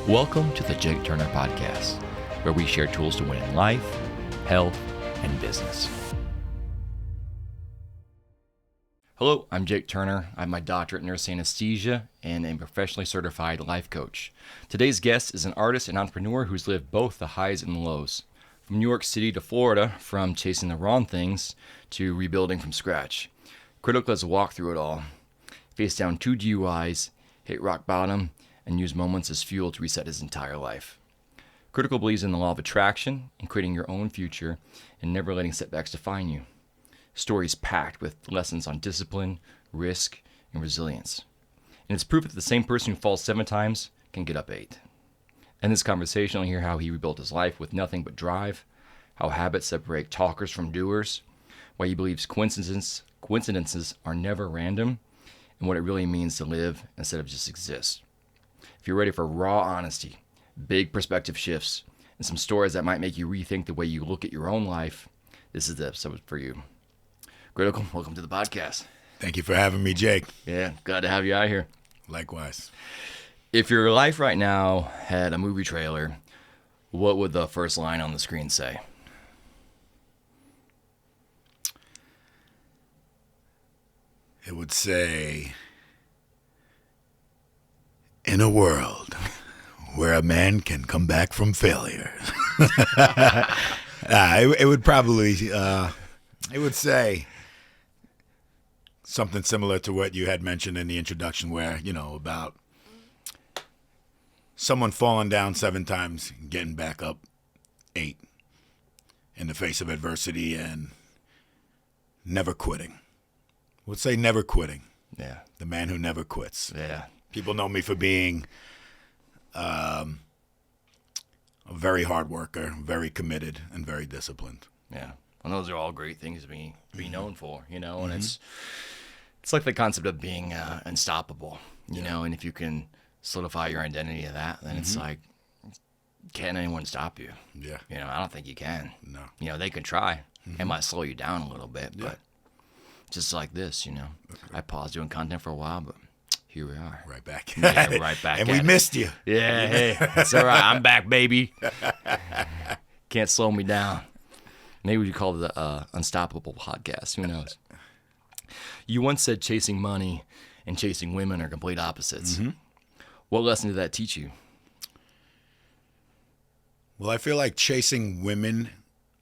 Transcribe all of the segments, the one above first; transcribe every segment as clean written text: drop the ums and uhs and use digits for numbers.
Welcome to the Jake Turner Podcast, where we share tools to win in life, health, and business. Hello, I'm Jake Turner. I have my doctorate in nurse anesthesia and a professionally certified life coach. Today's guest is an artist and entrepreneur who's lived both the highs and the lows. From New York City to Florida, from chasing the wrong things to rebuilding from scratch. Kritikal has walked through it all. Faced down 2 DUIs, hit rock bottom, and used moments as fuel to reset his entire life. Kritikal believes in the law of attraction and creating your own future and never letting setbacks define you. Stories packed with lessons on discipline, risk, and resilience. And it's proof that the same person who falls 7 times can get up 8. In this conversation, you'll hear how he rebuilt his life with nothing but drive, how habits separate talkers from doers, why he believes coincidences are never random, and what it really means to live instead of just exist. If you're ready for raw honesty, big perspective shifts, and some stories that might make you rethink the way you look at your own life, this is the episode for you. Kritikal, welcome to the podcast. Thank you for having me, Jake. Yeah, glad to have you out here. Likewise. If your life right now had a movie trailer, what would the first line on the screen say? It would say, in a world where a man can come back from failure. It would probably, it would say something similar to what you had mentioned in the introduction where, about someone falling down 7 times, getting back up 8 in the face of adversity and never quitting. I would say never quitting. Yeah. The man who never quits. Yeah. People know me for being a very hard worker, very committed, and very disciplined. Yeah. And those are all great things to be known for, and it's like the concept of being unstoppable, you know, and if you can solidify your identity of that, then it's like, can anyone stop you? Yeah. I don't think you can. No. They can try. It might slow you down a little bit, but just like this, I paused doing content for a while, but here we are. Right back. Yeah, right back. And we missed you. Yeah, hey, it's all right. I'm back, baby. Can't slow me down. Maybe we call it the Unstoppable Podcast. Who knows? You once said chasing money and chasing women are complete opposites. What lesson did that teach you? Well, I feel like chasing women,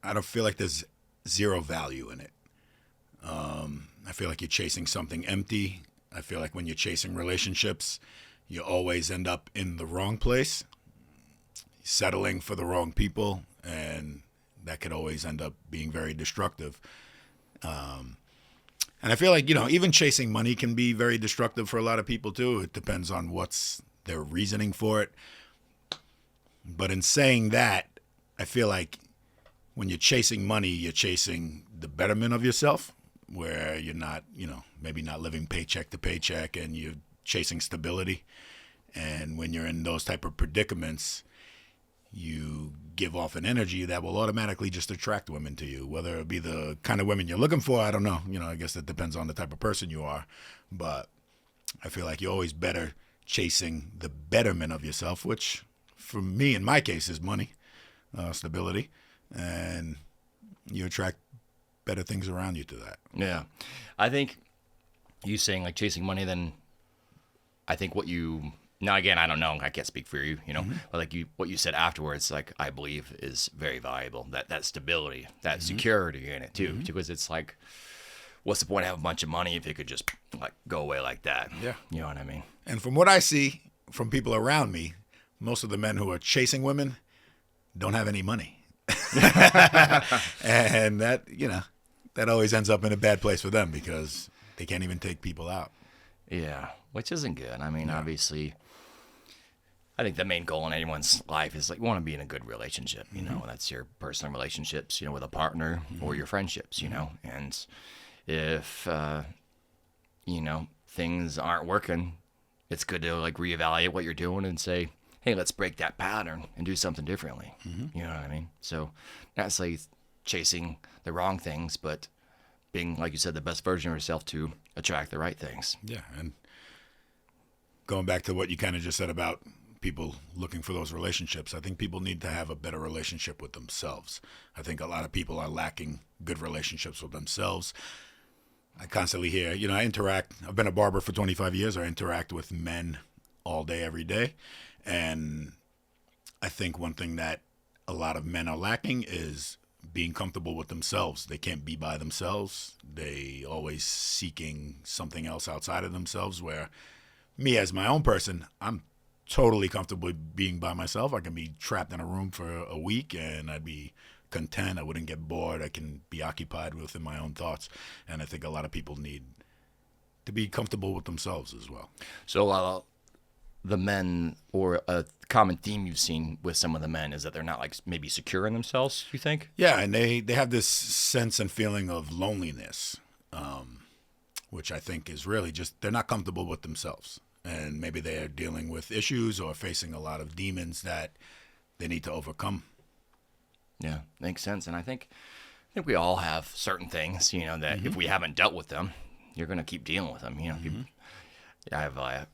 I don't feel like there's zero value in it. I feel like you're chasing something empty. I feel like when you're chasing relationships, you always end up in the wrong place, settling for the wrong people, and that could always end up being very destructive. And I feel like, even chasing money can be very destructive for a lot of people too. It depends on what's their reasoning for it. But in saying that, I feel like when you're chasing money, you're chasing the betterment of yourself, where you're not, maybe not living paycheck to paycheck and you're chasing stability. And when you're in those type of predicaments, you give off an energy that will automatically just attract women to you, whether it be the kind of women you're looking for. I don't know. I guess it depends on the type of person you are. But I feel like you're always better chasing the betterment of yourself, which for me, in my case, is money, stability, and you attract better things around you to that. Yeah. I think you saying like chasing money, then I think now again, I don't know, I can't speak for you, but like what you said afterwards, like I believe is very valuable, that stability, that security in it too, because it's like, what's the point of having a bunch of money if it could just like go away like that? Yeah. You know what I mean? And from what I see from people around me, most of the men who are chasing women don't have any money. And that, that always ends up in a bad place for them because they can't even take people out. Yeah, which isn't good. I mean, obviously, I think the main goal in anyone's life is like you want to be in a good relationship, that's your personal relationships, with a partner or your friendships, and if, things aren't working, it's good to like reevaluate what you're doing and say, hey, let's break that pattern and do something differently. You know what I mean? So not necessarily chasing the wrong things, but being, like you said, the best version of yourself to attract the right things. Yeah, and going back to what you kind of just said about people looking for those relationships. I think people need to have a better relationship with themselves. I think a lot of people are lacking good relationships with themselves. I constantly hear, I've been a barber for 25 years. I interact with men all day, every day. And I think one thing that a lot of men are lacking is being comfortable with themselves. They can't be by themselves. They always seeking something else outside of themselves, where me as my own person, I'm totally comfortable being by myself. I can be trapped in a room for a week and I'd be content. I wouldn't get bored. I can be occupied within my own thoughts. And I think a lot of people need to be comfortable with themselves as well. So the men, or a common theme you've seen with some of the men, is that they're not like maybe secure in themselves, you think? Yeah, and they have this sense and feeling of loneliness, which I think is really just they're not comfortable with themselves. And maybe they're dealing with issues or facing a lot of demons that they need to overcome. Yeah, makes sense. And I think we all have certain things, that if we haven't dealt with them, you're going to keep dealing with them. I have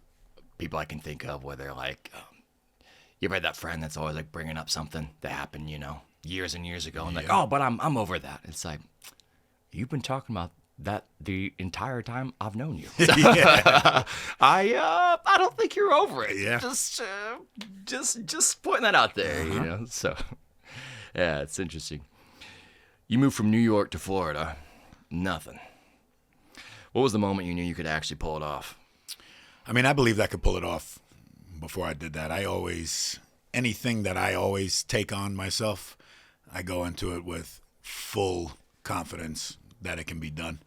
people I can think of where they're like, you ever had that friend that's always like bringing up something that happened, years and years ago, and like, oh, but I'm over that. It's like, you've been talking about that the entire time I've known you. I don't think you're over it. Yeah. Just pointing that out there, So, yeah, it's interesting. You moved from New York to Florida. Nothing. What was the moment you knew you could actually pull it off? I mean, I believed I could pull it off before I did that. Anything that I always take on myself, I go into it with full confidence that it can be done.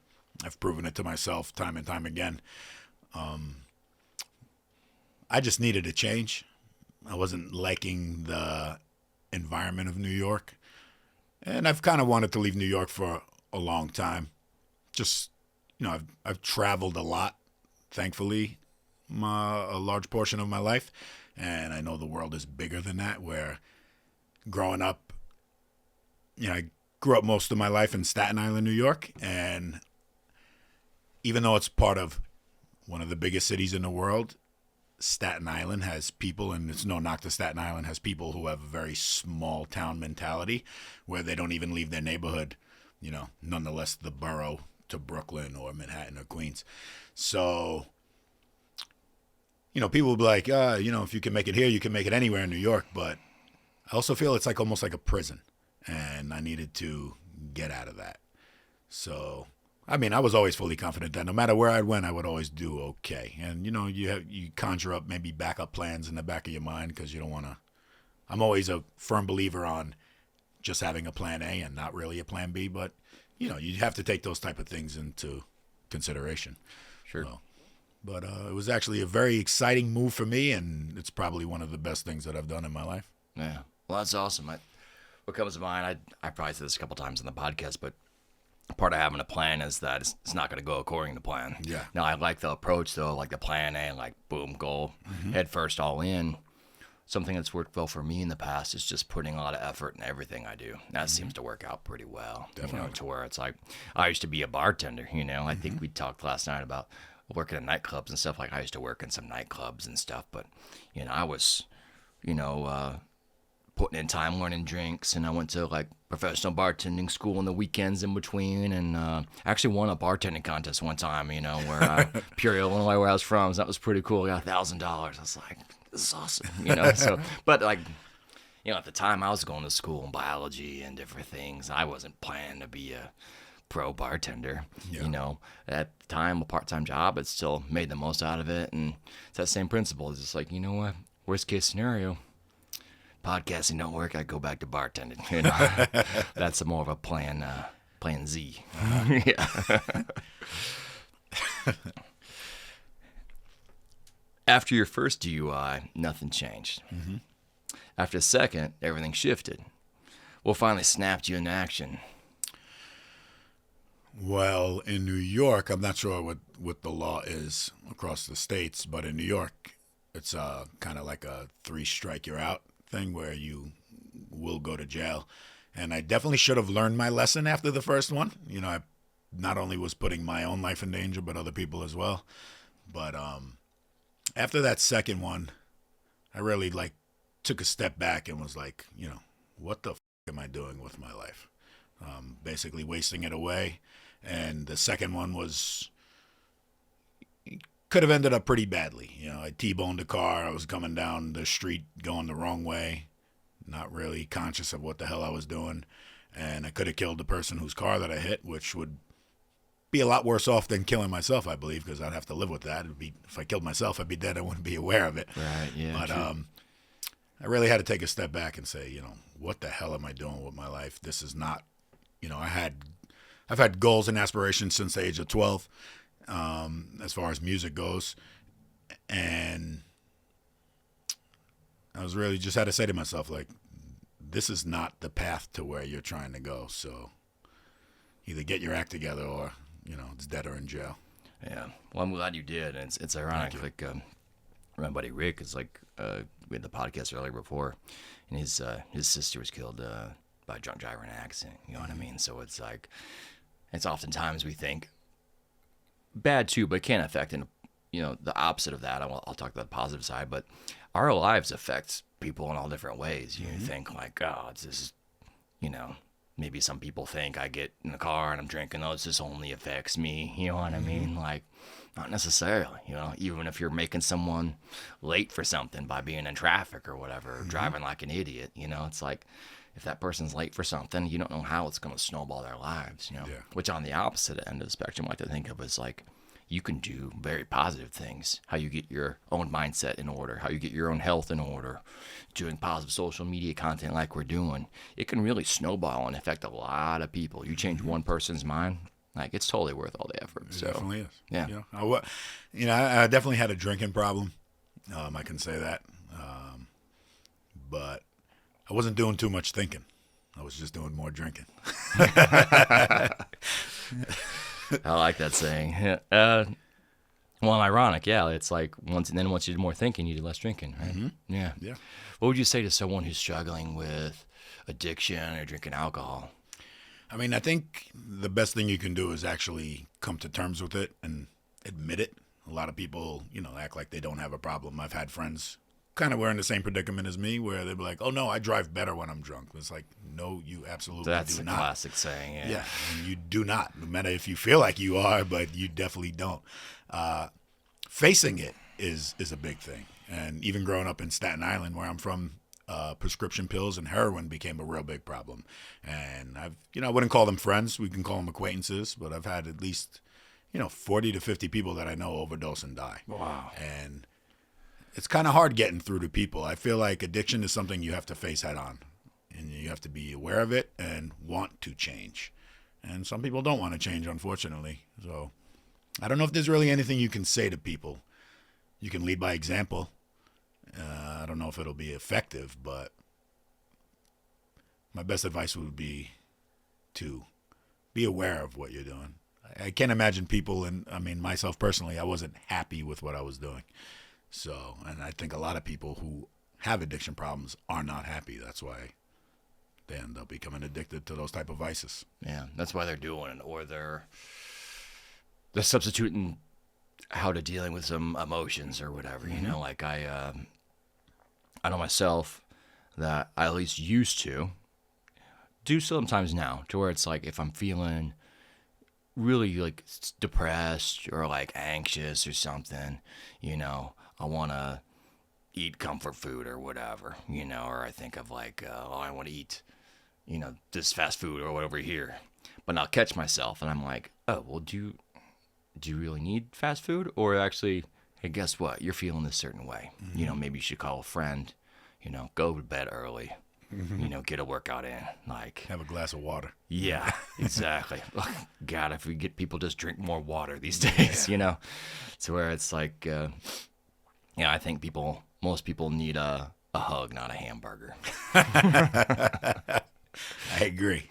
I've proven it to myself time and time again. I just needed a change. I wasn't liking the environment of New York. And I've kind of wanted to leave New York for a long time. Just, I've traveled a lot, thankfully, a large portion of my life. And I know the world is bigger than that, where growing up, I grew up most of my life in Staten Island, New York. And even though it's part of one of the biggest cities in the world, Staten Island has people, and it's no knock to Staten Island, has people who have a very small town mentality where they don't even leave their neighborhood, nonetheless the borough, to Brooklyn or Manhattan or Queens. So, people will be like, if you can make it here, you can make it anywhere in New York. But I also feel it's like almost like a prison, and I needed to get out of that. So, I mean, I was always fully confident that no matter where I went, I would always do okay. And, you conjure up maybe backup plans in the back of your mind because you don't want to. I'm always a firm believer on just having a plan A and not really a plan B. But, you have to take those type of things into consideration. Sure. But it was actually a very exciting move for me, and it's probably one of the best things that I've done in my life. Yeah. Well, that's awesome. What comes to mind, I probably said this a couple times in the podcast, but part of having a plan is that it's not going to go according to plan. Yeah. Now, I like the approach, though, like the plan A, like, boom, goal, head first, all in. Something that's worked well for me in the past is just putting a lot of effort in everything I do. That seems to work out pretty well. Definitely. To where it's like, I used to be a bartender, I think we talked last night about working in nightclubs and stuff. Like, I used to work in some nightclubs and stuff, but, I was, putting in time learning drinks, and I went to like professional bartending school on the weekends in between, and actually won a bartending contest one time, where Peoria, Illinois, where I was from. So that was pretty cool. I got $1,000. I was like, this is awesome, So, but like, at the time I was going to school in biology and different things. I wasn't planning to be a pro bartender. Yeah. At the time, a part-time job, but still made the most out of it. And it's that same principle. It's just like, what? Worst case scenario, podcasting don't work, I go back to bartending. That's more of a plan Z. Yeah. After your first DUI, nothing changed. After the second, everything shifted. What finally snapped you into action? Well, in New York, I'm not sure what the law is across the states, but in New York, it's kind of like a 3-strike you're out thing where you will go to jail. And I definitely should have learned my lesson after the first one. I not only was putting my own life in danger, but other people as well. But after that second one, I really like took a step back and was like, what the am I doing with my life? Basically wasting it away. And the second one was could have ended up pretty badly. I T-boned a car. I was coming down the street going the wrong way, not really conscious of what the hell I was doing. And I could have killed the person whose car that I hit, which would be a lot worse off than killing myself, I believe, because I'd have to live with that. If I killed myself, I'd be dead. I wouldn't be aware of it. Right, yeah. But true. I really had to take a step back and say, what the hell am I doing with my life? This is not, I've had goals and aspirations since the age of 12, as far as music goes. And I was really just had to say to myself, like, this is not the path to where you're trying to go. So either get your act together or, it's dead or in jail. Yeah. Well, I'm glad you did. And it's ironic. Like, my buddy Rick is like, we had the podcast earlier before, and his sister was killed by a drunk driver in an accident. You know what I mean? So it's like, it's oftentimes we think bad too, but it can affect, and the opposite of that. I'll talk about the positive side, but our lives affect people in all different ways. You think like, oh, it's this, maybe some people think I get in the car and I'm drinking, oh, this only affects me. You know what I mean? Like, not necessarily. Even if you're making someone late for something by being in traffic or whatever, driving like an idiot, it's like, if that person's late for something, you don't know how it's going to snowball their lives, Yeah. Which on the opposite end of the spectrum, I like to think of as like, you can do very positive things, how you get your own mindset in order, how you get your own health in order, doing positive social media content like we're doing. It can really snowball and affect a lot of people. You change one person's mind, like, it's totally worth all the effort. It definitely is. Yeah. I definitely had a drinking problem. I can say that. But I wasn't doing too much thinking. I was just doing more drinking. I like that saying. Well, ironic, yeah. It's like once you do more thinking, you do less drinking, right? Mm-hmm. Yeah. Yeah. What would you say to someone who's struggling with addiction or drinking alcohol? I mean, I think the best thing you can do is actually come to terms with it and admit it. A lot of people, act like they don't have a problem. I've had friends kind of were in the same predicament as me where they'd be like, oh, no, I drive better when I'm drunk. It's like, no, you absolutely do not. That's a classic saying, yeah. Yeah, you do not. No matter if you feel like you are, but you definitely don't. Facing it is a big thing. And even growing up in Staten Island, where I'm from, prescription pills and heroin became a real big problem. And I wouldn't call them friends. We can call them acquaintances. But I've had at least, 40 to 50 people that I know overdose and die. Wow. And it's kind of hard getting through to people. I feel like addiction is something you have to face head on. And you have to be aware of it and want to change. And some people don't want to change, unfortunately. So I don't know if there's really anything you can say to people. You can lead by example. I don't know if it'll be effective, but my best advice would be to be aware of what you're doing. I can't imagine people, and I mean myself personally, I wasn't happy with what I was doing. So, and I think a lot of people who have addiction problems are not happy. That's why they end up becoming addicted to those type of vices. Yeah, that's why they're doing it, or they're substituting how to dealing with some emotions or whatever. Like I know myself that I at least used to do sometimes now, to where it's like if I'm feeling really like depressed or like anxious or something, I want to eat comfort food or whatever, or I think of like, I want to eat, this fast food or whatever here. But I'll catch myself and I'm like, oh, well, do you really need fast food? Or actually, hey, guess what? You're feeling this certain way. Mm-hmm. Maybe you should call a friend, go to bed early, get a workout in. Like, Have a glass of water. yeah, exactly. God, if we get people just drink more water these days, to where it's like, I think most people need a hug, not a hamburger. I agree.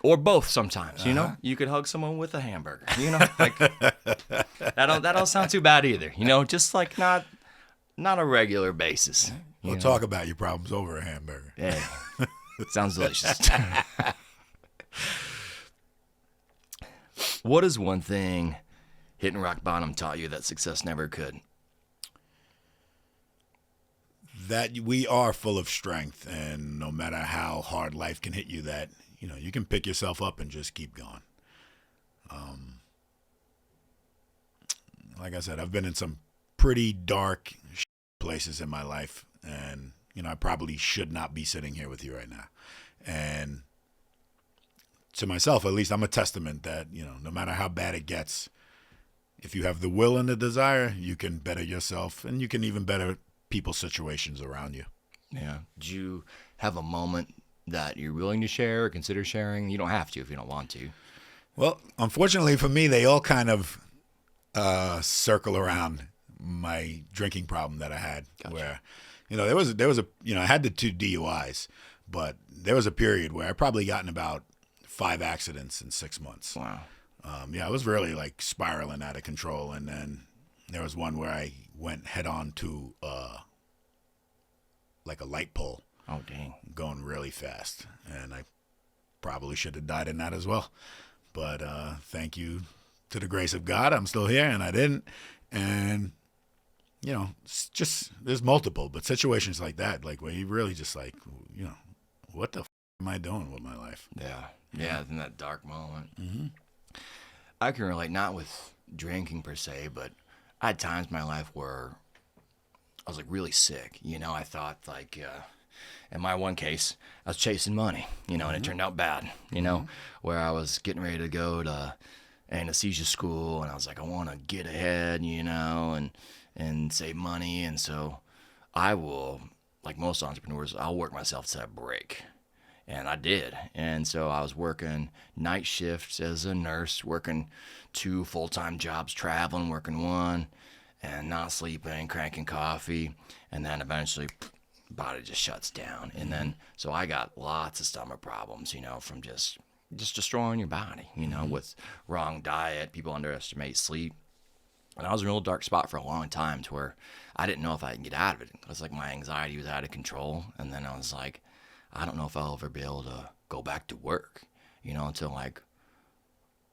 Or both sometimes, you could hug someone with a hamburger, like that don't sound too bad either, just like not a regular basis. We'll talk about your problems over a hamburger. Yeah, sounds delicious. What is one thing hitting rock bottom taught you that success never could? that we are full of strength, and no matter how hard life can hit you, that you can pick yourself up and just keep going. Like I said, I've been in some pretty dark places in my life, and I probably should not be sitting here with you right now. And to myself, at least, I'm a testament that no matter how bad it gets, if you have the will and the desire, you can better yourself, and you can even better people's situations around you. Yeah. Did you have a moment that you're willing to share or consider sharing? You don't have to if you don't want to. Well, unfortunately for me, they all kind of circle around my drinking problem that I had. Gotcha. Where, there was a I had the 2 DUIs, but there was a period where I probably gotten about 5 accidents in 6 months. Wow. I was really like spiraling out of control, and then there was one where I went head on to like a light pole. Oh, dang. Going really fast, and I probably should have died in that as well. But thank you to the grace of God, I'm still here, and I didn't. And it's just, there's multiple, but situations like that, like where you really just like, what the am I doing with my life? Yeah, in that dark moment. Mm-hmm. I can relate, not with drinking per se, but I had times in my life where I was like really sick. I thought like, in my one case, I was chasing money, and it turned out bad, where I was getting ready to go to anesthesia school, and I was like, I want to get ahead, and save money. And so I will, like most entrepreneurs, I'll work myself to a break. And I did. And so I was working night shifts as a nurse, working 2 full-time jobs, traveling, working 1, and not sleeping, cranking coffee. And then eventually, body just shuts down. And then, so I got lots of stomach problems, from just destroying your body, with wrong diet. People underestimate sleep. And I was in a real dark spot for a long time to where I didn't know if I could get out of it. It was like my anxiety was out of control. And then I was like, I don't know if I'll ever be able to go back to work, until like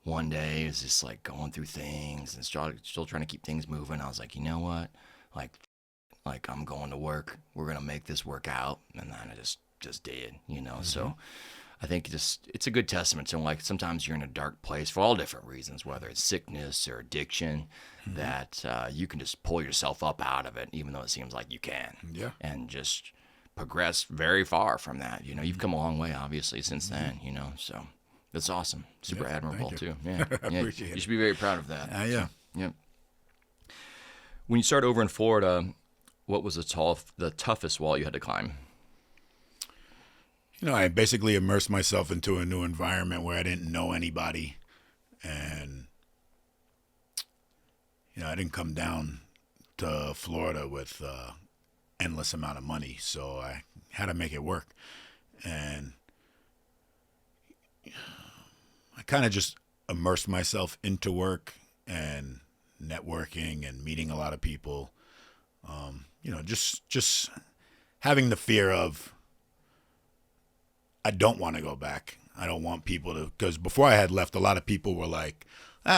one day it was just like going through things and still trying to keep things moving. I was like, you know what? Like I'm going to work. We're going to make this work out. And then I just did, So I think it's a good testament to like sometimes you're in a dark place for all different reasons, whether it's sickness or addiction, that you can just pull yourself up out of it, even though it seems like you can. Yeah. And just progress very far from that. You've come a long way, obviously, since then, so that's awesome. Super admirable, too. Yeah. Appreciate you should be very proud of that. Yeah. Yeah. When you started over in Florida, what was the toughest wall you had to climb? I basically immersed myself into a new environment where I didn't know anybody, and I didn't come down to Florida with endless amount of money, so I had to make it work. And I kind of just immersed myself into work and networking and meeting a lot of people. Just having the fear of, I don't want to go back. I don't want people to, because before I had left, a lot of people were like,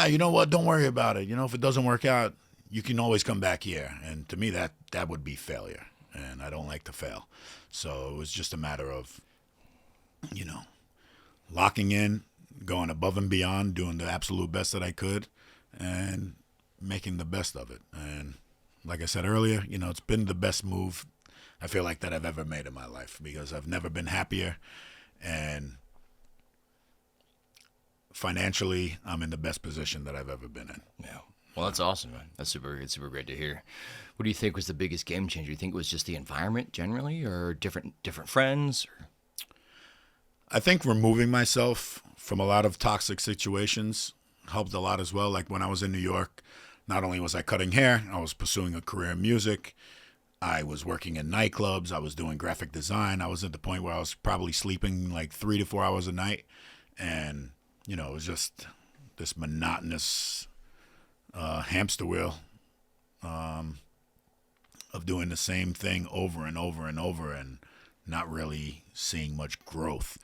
you know what, don't worry about it. If it doesn't work out, you can always come back here. And to me, that would be failure. And I don't like to fail. So it was just a matter of, locking in, going above and beyond, doing the absolute best that I could, and making the best of it. And like I said earlier, it's been the best move I feel like that I've ever made in my life, because I've never been happier. And financially, I'm in the best position that I've ever been in. Yeah. Well, that's awesome, man. That's super great to hear. What do you think was the biggest game changer? Do you think it was just the environment generally, or different friends? Or? I think removing myself from a lot of toxic situations helped a lot as well. Like when I was in New York, not only was I cutting hair, I was pursuing a career in music. I was working in nightclubs. I was doing graphic design. I was at the point where I was probably sleeping like 3 to 4 hours a night. And, it was just this monotonous hamster wheel of doing the same thing over and over and over, and not really seeing much growth.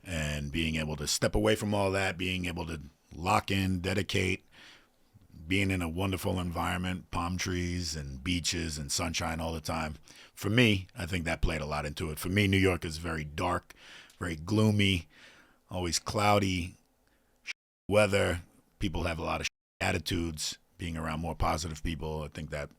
And being able to step away from all that, being able to lock in, dedicate, being in a wonderful environment, palm trees and beaches and sunshine all the time. For me, I think that played a lot into it. For me, New York is very dark, very gloomy, always cloudy weather. People have a lot of attitudes. Being around more positive people, I think that,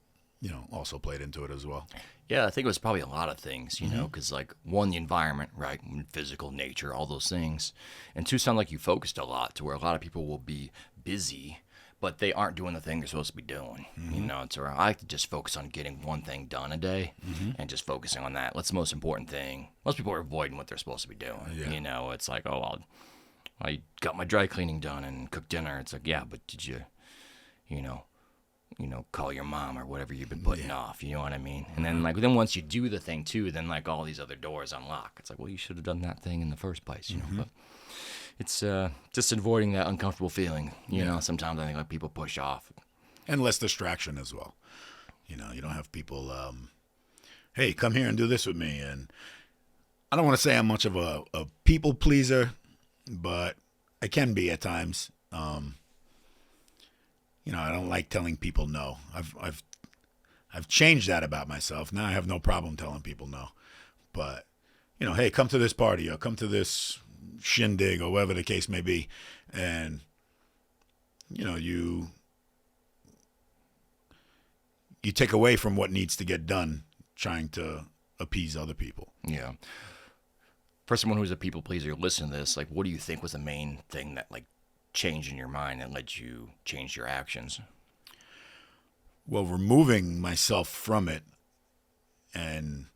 also played into it as well. Yeah, I think it was probably a lot of things, because like one, the environment, right, physical nature, all those things, and two, sound like you focused a lot to where a lot of people will be busy, but they aren't doing the thing they're supposed to be doing. It's where I like to just focus on getting one thing done a day, and just focusing on that. That's the most important thing. Most people are avoiding what they're supposed to be doing. Yeah. It's like, oh, I got my dry cleaning done and cooked dinner. It's like, yeah, but did you, call your mom or whatever you've been putting off, you know what I mean? And then then once you do the thing too, then like all these other doors unlock. It's like, well, you should have done that thing in the first place, but it's just avoiding that uncomfortable feeling, you know, sometimes I think like people push off. And less distraction as well. You don't have people, hey, come here and do this with me. And I don't want to say I'm much of a people pleaser, but I can be at times. I don't like telling people no. I've changed that about myself. Now I have no problem telling people no. But, hey, come to this party or come to this shindig or whatever the case may be. And, you take away from what needs to get done trying to appease other people. Yeah. For someone who's a people pleaser, listen to this, like, what do you think was the main thing that, like, changed in your mind and led you change your actions? Well, removing myself from it and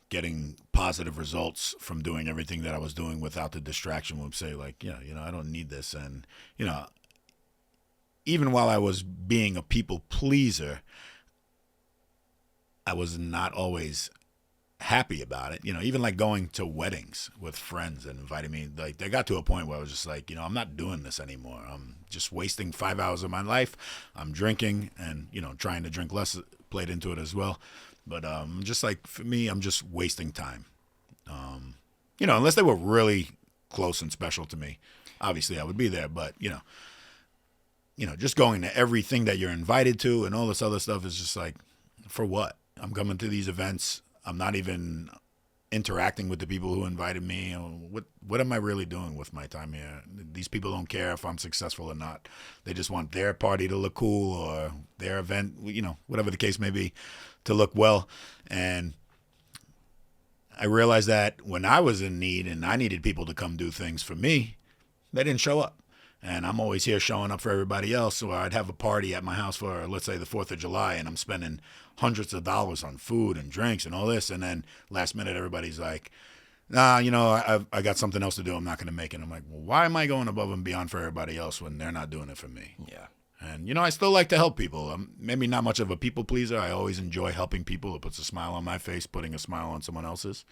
getting positive results from doing everything that I was doing without the distraction would say, like, I don't need this. And, even while I was being a people pleaser, I was not always happy about it. Even like going to weddings with friends and inviting me, like they got to a point where I was just like, I'm not doing this anymore. I'm just wasting 5 hours of my life. I'm drinking and, trying to drink less played into it as well. But just like for me, I'm just wasting time. Unless they were really close and special to me, obviously I would be there. But, just going to everything that you're invited to and all this other stuff is just like, for what? I'm coming to these events. I'm not even interacting with the people who invited me. What am I really doing with my time here? These people don't care if I'm successful or not. They just want their party to look cool or their event, whatever the case may be, to look well. And I realized that when I was in need and I needed people to come do things for me, they didn't show up. And I'm always here showing up for everybody else. So I'd have a party at my house for, let's say, the 4th of July, and I'm spending hundreds of dollars on food and drinks and all this. And then last minute, everybody's like, nah, I got something else to do. I'm not going to make it. I'm like, well, why am I going above and beyond for everybody else when they're not doing it for me? Yeah. And, I still like to help people. I'm maybe not much of a people pleaser. I always enjoy helping people. It puts a smile on my face, putting a smile on someone else's.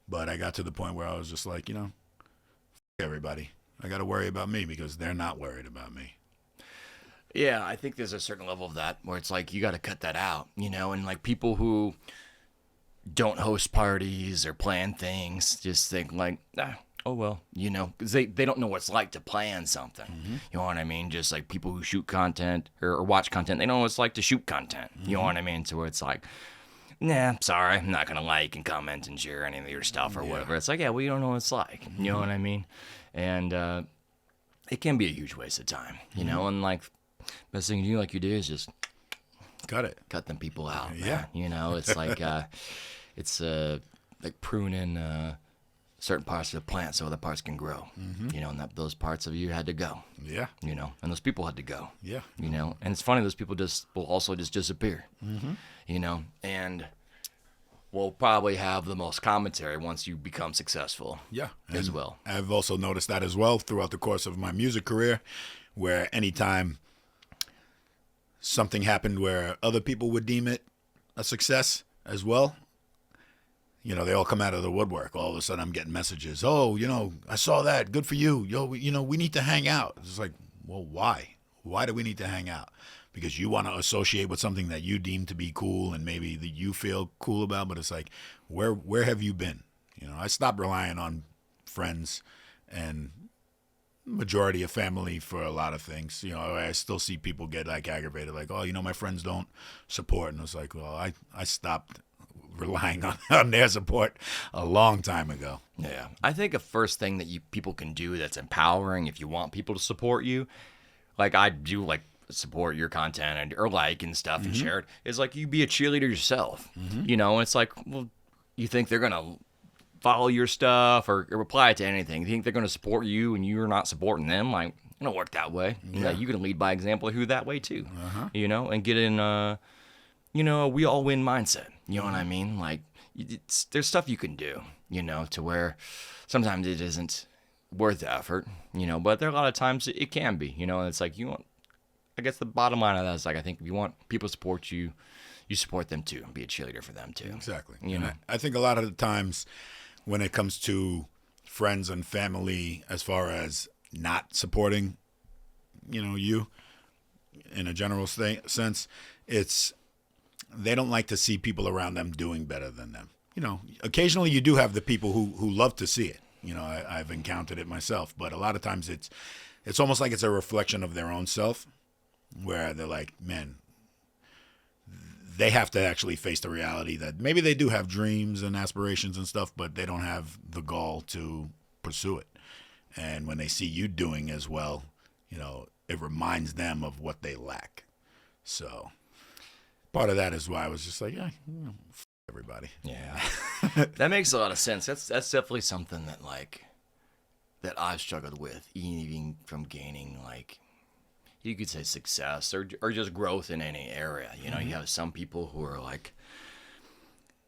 But I got to the point where I was just like, everybody. I got to worry about me because they're not worried about me. Yeah, I think there's a certain level of that where it's like you got to cut that out, and like people who don't host parties or plan things just think like, oh well, 'cause they don't know what it's like to plan something. You know what I mean? Just like people who shoot content or watch content, they know what it's like to shoot content. You know what I mean? So where it's like, nah, sorry, I'm not gonna like and comment and share any of your stuff or whatever. It's like, yeah, well, you don't know what it's like. You know what I mean? And it can be a huge waste of time, and like best thing you do, like you do, is just cut them people out. Yeah, man. It's like it's like pruning certain parts of the plant so other parts can grow. And those parts of you had to go. Yeah, and those people had to go. Yeah, and it's funny, those people will also just disappear. And we'll probably have the most commentary once you become successful. Yeah, as well. I've also noticed that as well throughout the course of my music career, where anytime something happened where other people would deem it a success as well, they all come out of the woodwork. All of a sudden I'm getting messages. Oh, I saw that. Good for you. Yo, we need to hang out. It's like, well, why? Why do we need to hang out? Because you want to associate with something that you deem to be cool and maybe that you feel cool about, but it's like, where have you been? I stopped relying on friends and majority of family for a lot of things. You know, I still see people get like aggravated, like, oh, you know, my friends don't support. And it's like, well, I stopped relying on their support a long time ago. Yeah. I think a first thing that people can do that's empowering if you want people to support you, like I do, like support your content or like and stuff and share it, is like you be a cheerleader yourself. You know, and it's like, well, you think they're going to follow your stuff or reply to anything? You think they're going to support you and you're not supporting them? Like, it don't work that way. Yeah. You know, you can lead by example who that way too. You know, and get in you know, we all win mindset. You know what I mean? Like, there's stuff you can do, you know, to where sometimes it isn't worth the effort, you know, but there are a lot of times it can be, you know, and it's like, you want, I guess the bottom line of that is like, I think if you want people to support you, you support them too. Be a cheerleader for them too. Exactly. You know, I think a lot of the times when it comes to friends and family, as far as not supporting, you know, you in a general sense, it's, they don't like to see people around them doing better than them. You know, occasionally you do have the people who love to see it. You know, I've encountered it myself, but a lot of times it's almost like it's a reflection of their own self, where they're like, man, they have to actually face the reality that maybe they do have dreams and aspirations and stuff, but they don't have the gall to pursue it. And when they see you doing as well, you know, it reminds them of what they lack. So part of that is why I was just like, yeah, you know, everybody. Yeah. That makes a lot of sense. That's definitely something that like that I've struggled with, even from gaining, like, you could say success or just growth in any area. You know, you have some people who are like,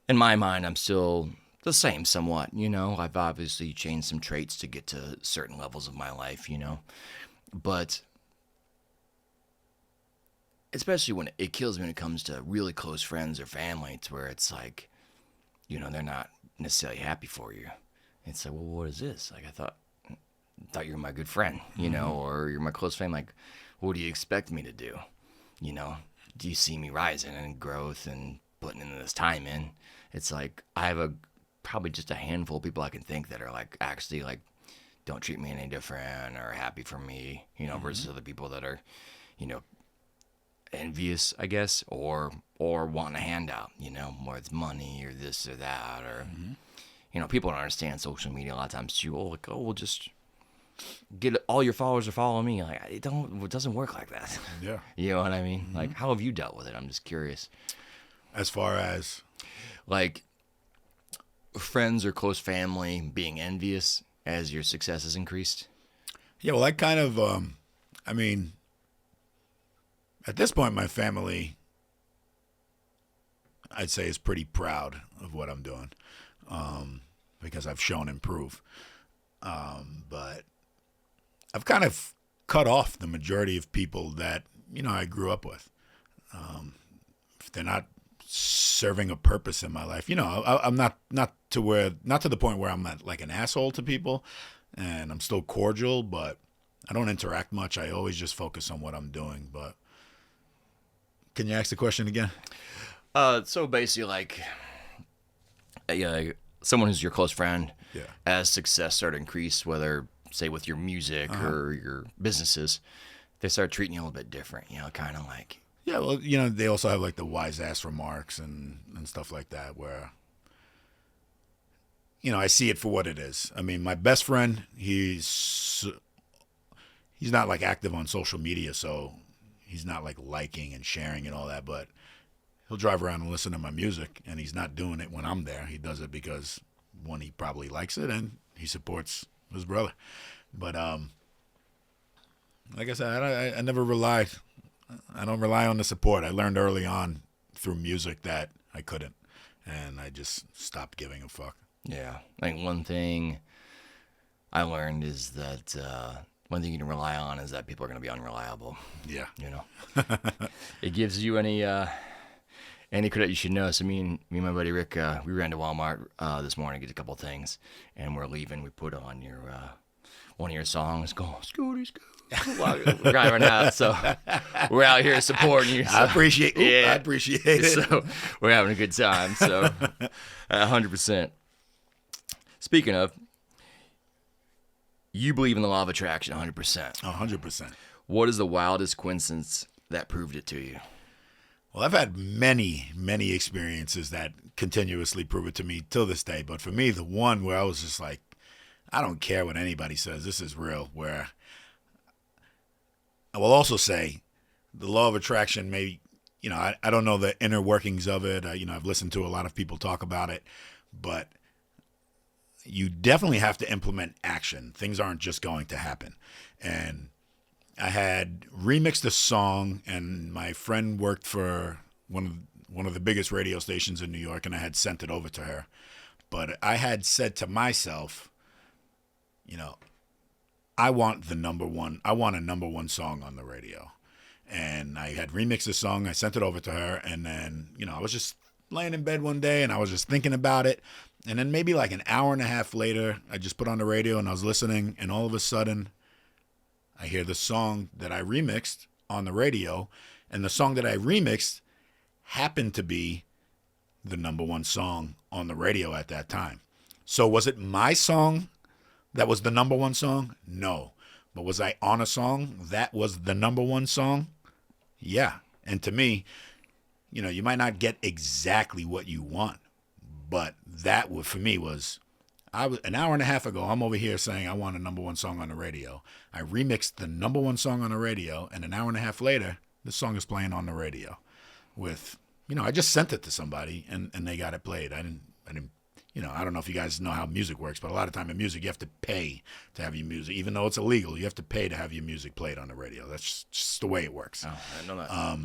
in my mind, I'm still the same somewhat, you know. I've obviously changed some traits to get to certain levels of my life, you know. But especially when it kills me when it comes to really close friends or family, to where it's like, you know, they're not necessarily happy for you. It's like, well, what is this? Like, I thought you were my good friend, you know, or you're my close friend. Like, what do you expect me to do? You know, do you see me rising and growth and putting in this time in? It's like, I have probably just a handful of people I can think that are like, actually like, don't treat me any different or happy for me, you know, versus other people that are, you know, envious, I guess, or wanting a handout, you know, whether it's money or this or that, or, you know, people don't understand social media a lot of times too. Oh, like, oh, we'll just get all your followers to follow me. Like, it doesn't work like that. Yeah. You know what I mean? Like, how have you dealt with it? I'm just curious. As far as, like, friends or close family being envious as your success has increased? yeah, well, I kind of, I mean, at this point, my family, I'd say, is pretty proud of what I'm doing, because I've shown improve. But I've kind of cut off the majority of people that, you know, I grew up with. If they're not serving a purpose in my life, you know, I'm not to the point where I'm not like an asshole to people, and I'm still cordial, but I don't interact much. I always just focus on what I'm doing. But can you ask the question again? So basically, like, someone who's your close friend, Yeah. as success started to increase, whether, say, with your music or your businesses, they start treating you a little bit different, you know, kind of like. Yeah, well, you know, they also have like the wise ass remarks and stuff like that, where, you know, I see it for what it is. I mean, my best friend, he's not like active on social media, so he's not like liking and sharing and all that, but he'll drive around and listen to my music, and he's not doing it when I'm there. He does it because, one, he probably likes it, and he supports his brother. But like I said, I never relied. I don't rely on the support. I learned early on through music that I couldn't, and I just stopped giving a fuck. Yeah. I think one thing I learned is that one thing you can rely on is that people are going to be unreliable. Yeah. You know? It gives you any credit you should know. So me and my buddy Rick, we ran to Walmart this morning to get a couple things, and we're leaving. We put on your one of your songs, go Scooty Scoo. We're driving out, so we're out here supporting you. So. I appreciate it. So we're having a good time. So 100%. Speaking of, You believe in the law of attraction 100%. 100%. What is the wildest coincidence that proved it to you? Well, I've had many, many experiences that continuously prove it to me till this day. But for me, the one where I was just like, I don't care what anybody says, this is real, where I will also say the law of attraction may, I don't know the inner workings of it. I've listened to a lot of people talk about it, but you definitely have to implement action. Things aren't just going to happen. And I had remixed a song, and my friend worked for one of the biggest radio stations in New York, and I had sent it over to her. But I had said to myself, I want a number one song on the radio. And I had remixed the song, I sent it over to her, and then, I was just laying in bed one day and I was just thinking about it. And then maybe like an hour and a half later, I just put on the radio and I was listening, and all of a sudden I hear the song that I remixed on the radio, and the song that I remixed happened to be the number one song on the radio at that time. So was it my song that was the number one song? No. But was I on a song that was the number one song? Yeah. And to me, you might not get exactly what you want, but that for me was, an hour and a half ago, I'm over here saying I want a number one song on the radio. I remixed the number one song on the radio, and an hour and a half later, the song is playing on the radio with, I just sent it to somebody and they got it played. I didn't, I don't know if you guys know how music works, but a lot of time in music, you have to pay to have your music. Even though it's illegal, you have to pay to have your music played on the radio. That's just the way it works. Oh, I didn't know that.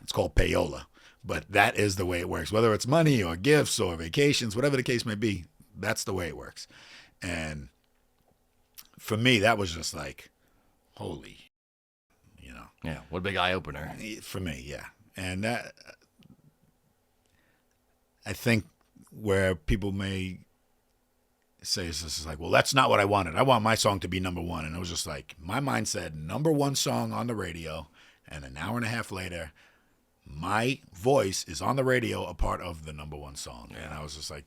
It's called payola, but that is the way it works. Whether it's money or gifts or vacations, whatever the case may be, that's the way it works. And for me, that was just like, holy, Yeah, what a big eye-opener. For me, yeah. And that, I think where people may say this is like, well, that's not what I wanted. I want my song to be number one. And it was just like, my mind said number one song on the radio, and an hour and a half later, my voice is on the radio, a part of the number one song. Yeah. And I was just like,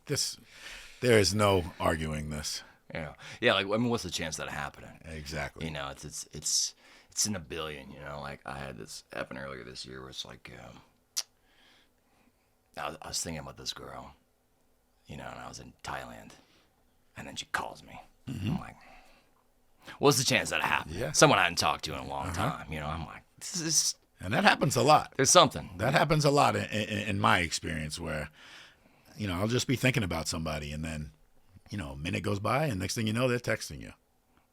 there is no arguing this. Yeah. Like, what's the chance of that happening? Exactly. It's in a billion. Like I had this happen earlier this year where it's like, I was thinking about this girl, and I was in Thailand, and then she calls me. Mm-hmm. I'm like, what's the chance that happened? Yeah. Someone I hadn't talked to in a long time. I'm like, this is. And that happens a lot. There's something. That happens a lot in my experience where, I'll just be thinking about somebody, and then, a minute goes by, and next thing you know, they're texting you.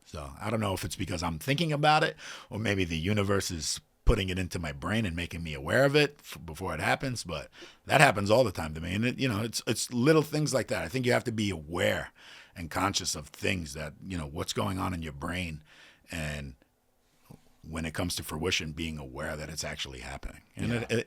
So I don't know if it's because I'm thinking about it, or maybe the universe is putting it into my brain and making me aware of it before it happens. But that happens all the time to me. And it's little things like that. I think you have to be aware and conscious of things that, what's going on in your brain. And when it comes to fruition, being aware that it's actually happening. And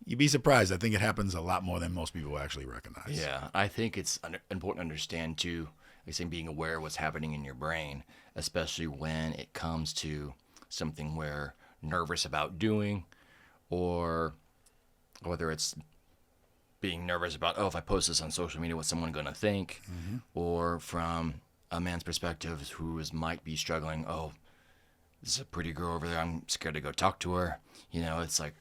you'd be surprised. I think it happens a lot more than most people actually recognize. Yeah, I think it's important to understand, too, like saying being aware of what's happening in your brain, especially when it comes to something we're nervous about doing, or whether it's being nervous about, if I post this on social media, what's someone going to think? Mm-hmm. Or from a man's perspective who might be struggling, this is a pretty girl over there, I'm scared to go talk to her. It's like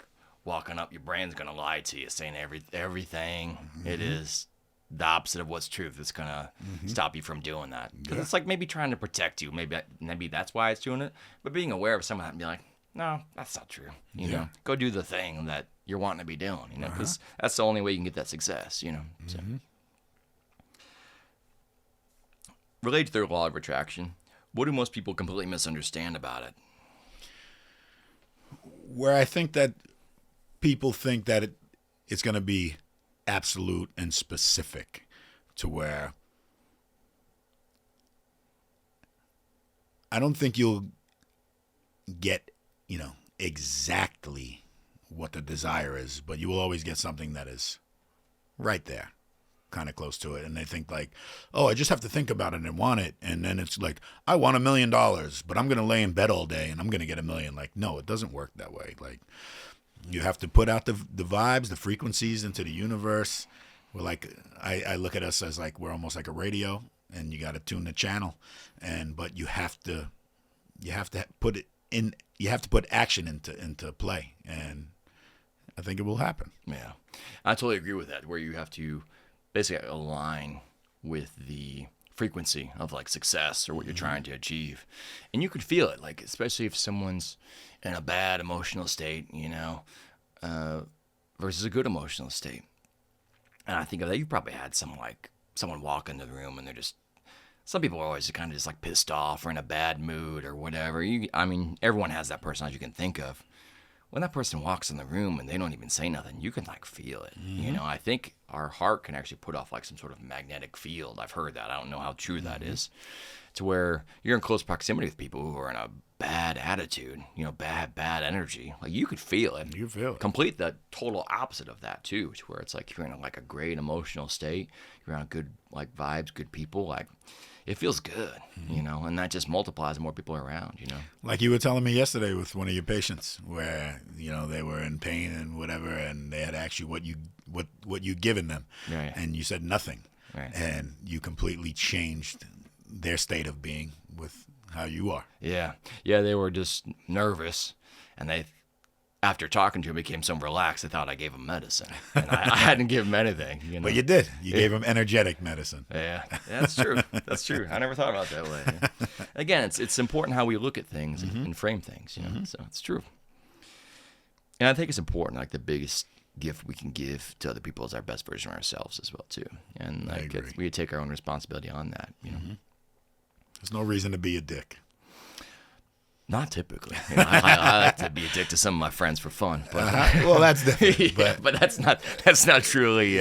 walking up, your brain's going to lie to you, saying everything. Mm-hmm. It is the opposite of what's truth. It's going to stop you from doing that. Because it's like maybe trying to protect you. Maybe that's why it's doing it. But being aware of some of that and be like, no, that's not true. Go do the thing that you're wanting to be doing, because that's the only way you can get that success, Mm-hmm. So. Related to their law of attraction, what do most people completely misunderstand about it? Where I think that people think that it's going to be absolute and specific, to where I don't think you'll get, exactly what the desire is, but you will always get something that is right there, kind of close to it. And they think like, I just have to think about it and want it. And then it's like, I want $1 million, but I'm going to lay in bed all day and I'm going to get $1 million. Like, no, it doesn't work that way. Like, you have to put out the vibes, the frequencies into the universe. We're like, I look at us as like, we're almost like a radio. and you got to tune the channel, but you have to put it in. You have to put action into play, and I think it will happen. Yeah, I totally agree with that. Where you have to basically align with the frequency of like success or what you're trying to achieve, and you could feel it. Like especially if someone's in a bad emotional state, versus a good emotional state. And I think of that. You probably had someone walk into the room and they're just. Some people are always kind of just like pissed off or in a bad mood or whatever. Everyone has that person as you can think of. When that person walks in the room and they don't even say nothing, you can like feel it. I think our heart can actually put off like some sort of magnetic field. I've heard that. I don't know how true that is. To where you're in close proximity with people who are in a bad attitude, bad energy. Like you could feel it. You feel it. Complete the total opposite of that too, to where it's like you're in like a great emotional state. You're around good like vibes, good people. Like it feels good, and that just multiplies the more people are around, Like you were telling me yesterday with one of your patients where, they were in pain and whatever, and they had asked you what you'd given them. Right. And you said nothing. Right. And you completely changed their state of being with how you are. Yeah. Yeah, they were just nervous, and after talking to him, became so relaxed, they thought I gave him medicine. And I hadn't given him anything. But you did. You gave him energetic medicine. Yeah, that's true. That's true. I never thought about it that way. Again, it's important how we look at things and frame things, so it's true. And I think it's important, like the biggest gift we can give to other people is our best version of ourselves as well, too. And like we take our own responsibility on that, There's no reason to be a dick. Not typically. I like to be a dick to some of my friends for fun, but well, that's different. but that's not truly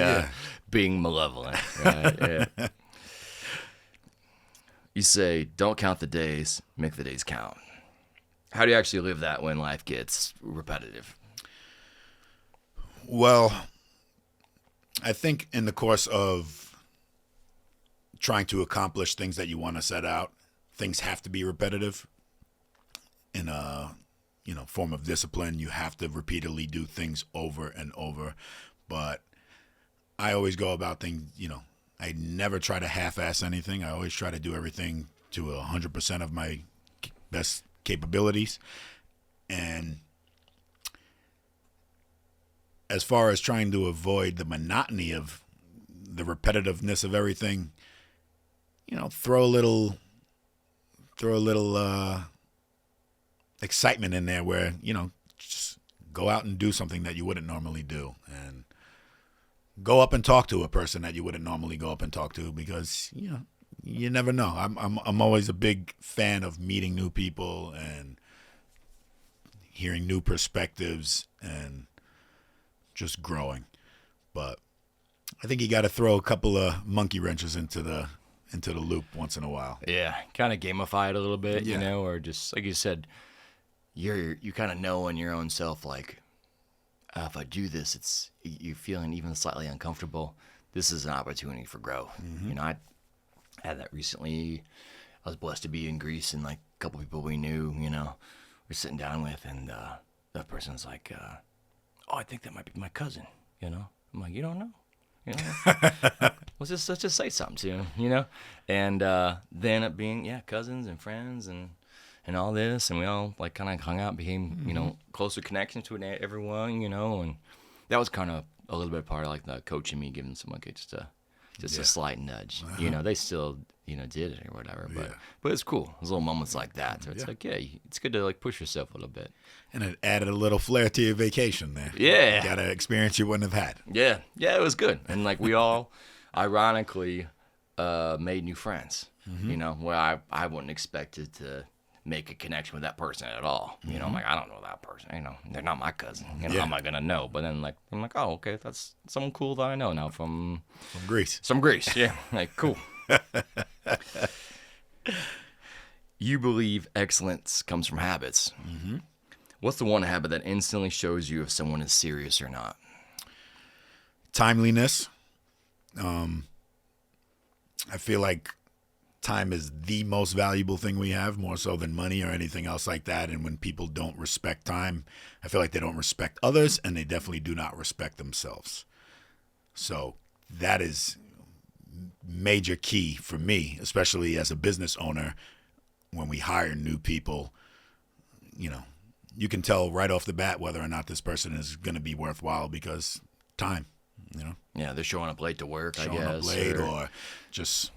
being malevolent. Right? Yeah. You say, "Don't count the days, make the days count." How do you actually live that when life gets repetitive? Well, I think in the course of trying to accomplish things that you want to set out, things have to be repetitive. In a form of discipline, you have to repeatedly do things over and over. But I always go about things, I never try to half-ass anything. I always try to do everything to 100% of my best capabilities. And as far as trying to avoid the monotony of the repetitiveness of everything, throw a little excitement in there where, just go out and do something that you wouldn't normally do, and go up and talk to a person that you wouldn't normally go up and talk to, because, you never know. I'm always a big fan of meeting new people and hearing new perspectives and just growing. But I think you got to throw a couple of monkey wrenches into the loop once in a while. Yeah, kind of gamify it a little bit, or just like you said, you kind of know in your own self, like, if I do this, you're feeling even slightly uncomfortable. This is an opportunity for growth. I had that recently. I was blessed to be in Greece, and like a couple people we knew, we're sitting down with, and that person's like, "Oh, I think that might be my cousin." I'm like, "You don't know." Let's just say something to him, and then it being cousins and friends and all this, and we all like kind of hung out, became closer connections to everyone, and that was kind of a little bit part of like the coaching me, giving someone just a slight nudge. They still did it or whatever, but it's cool. There's little moments like that, so it's like it's good to like push yourself a little bit. And it added a little flair to your vacation there. Yeah, you got an experience you wouldn't have had. Yeah, it was good, and like we all ironically made new friends. Where I wouldn't expect it to make a connection with that person at all. I'm like, I don't know that person. They're not my cousin. How am I gonna know? But then like I'm like, oh, okay, that's someone cool that I know now from Greece. From Greece, yeah. Like cool. You believe excellence comes from habits. What's the one habit that instantly shows you if someone is serious or not? Timeliness. I feel like time is the most valuable thing we have, more so than money or anything else like that. And when people don't respect time, I feel like they don't respect others, and they definitely do not respect themselves. So that is major key for me, especially as a business owner. When we hire new people, you can tell right off the bat whether or not this person is going to be worthwhile because time, Yeah, they're showing up late to work, I guess. Showing up late or just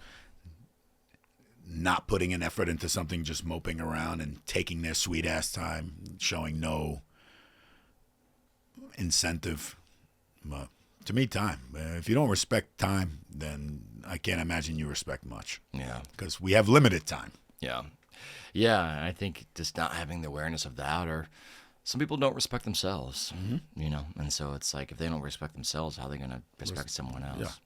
not putting an effort into something, just moping around and taking their sweet ass time, showing no incentive. But to me, time. If you don't respect time, then I can't imagine you respect much. Yeah. Because we have limited time. Yeah. Yeah, I think just not having the awareness of that, or some people don't respect themselves, and so it's like if they don't respect themselves, how are they going to respect someone else,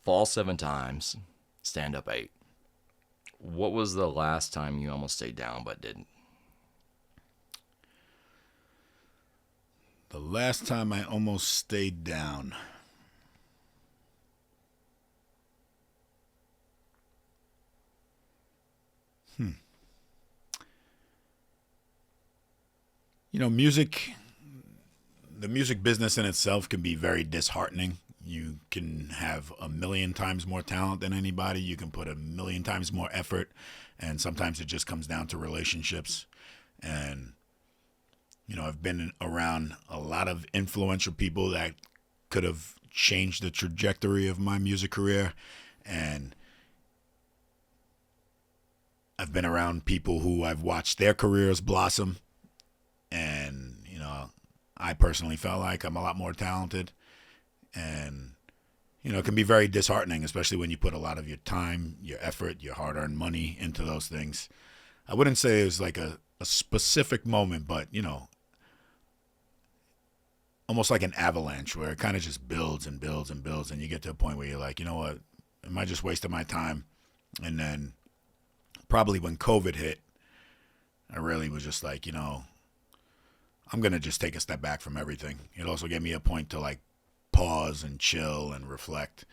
Fall 7 times, stand up 8. What was the last time you almost stayed down but didn't? The last time I almost stayed down. The music business in itself can be very disheartening. You can have a million times more talent than anybody. You can put a million times more effort. And sometimes it just comes down to relationships. And, I've been around a lot of influential people that could have changed the trajectory of my music career. And I've been around people who I've watched their careers blossom. And, I personally felt like I'm a lot more talented. And, it can be very disheartening, especially when you put a lot of your time, your effort, your hard-earned money into those things. I wouldn't say it was like a specific moment, but, almost like an avalanche where it kind of just builds and builds and builds. And you get to a point where you're like, you know what, am I just wasting my time? And then probably when COVID hit, I really was just like, I'm going to just take a step back from everything. It also gave me a point to like pause and chill and reflect.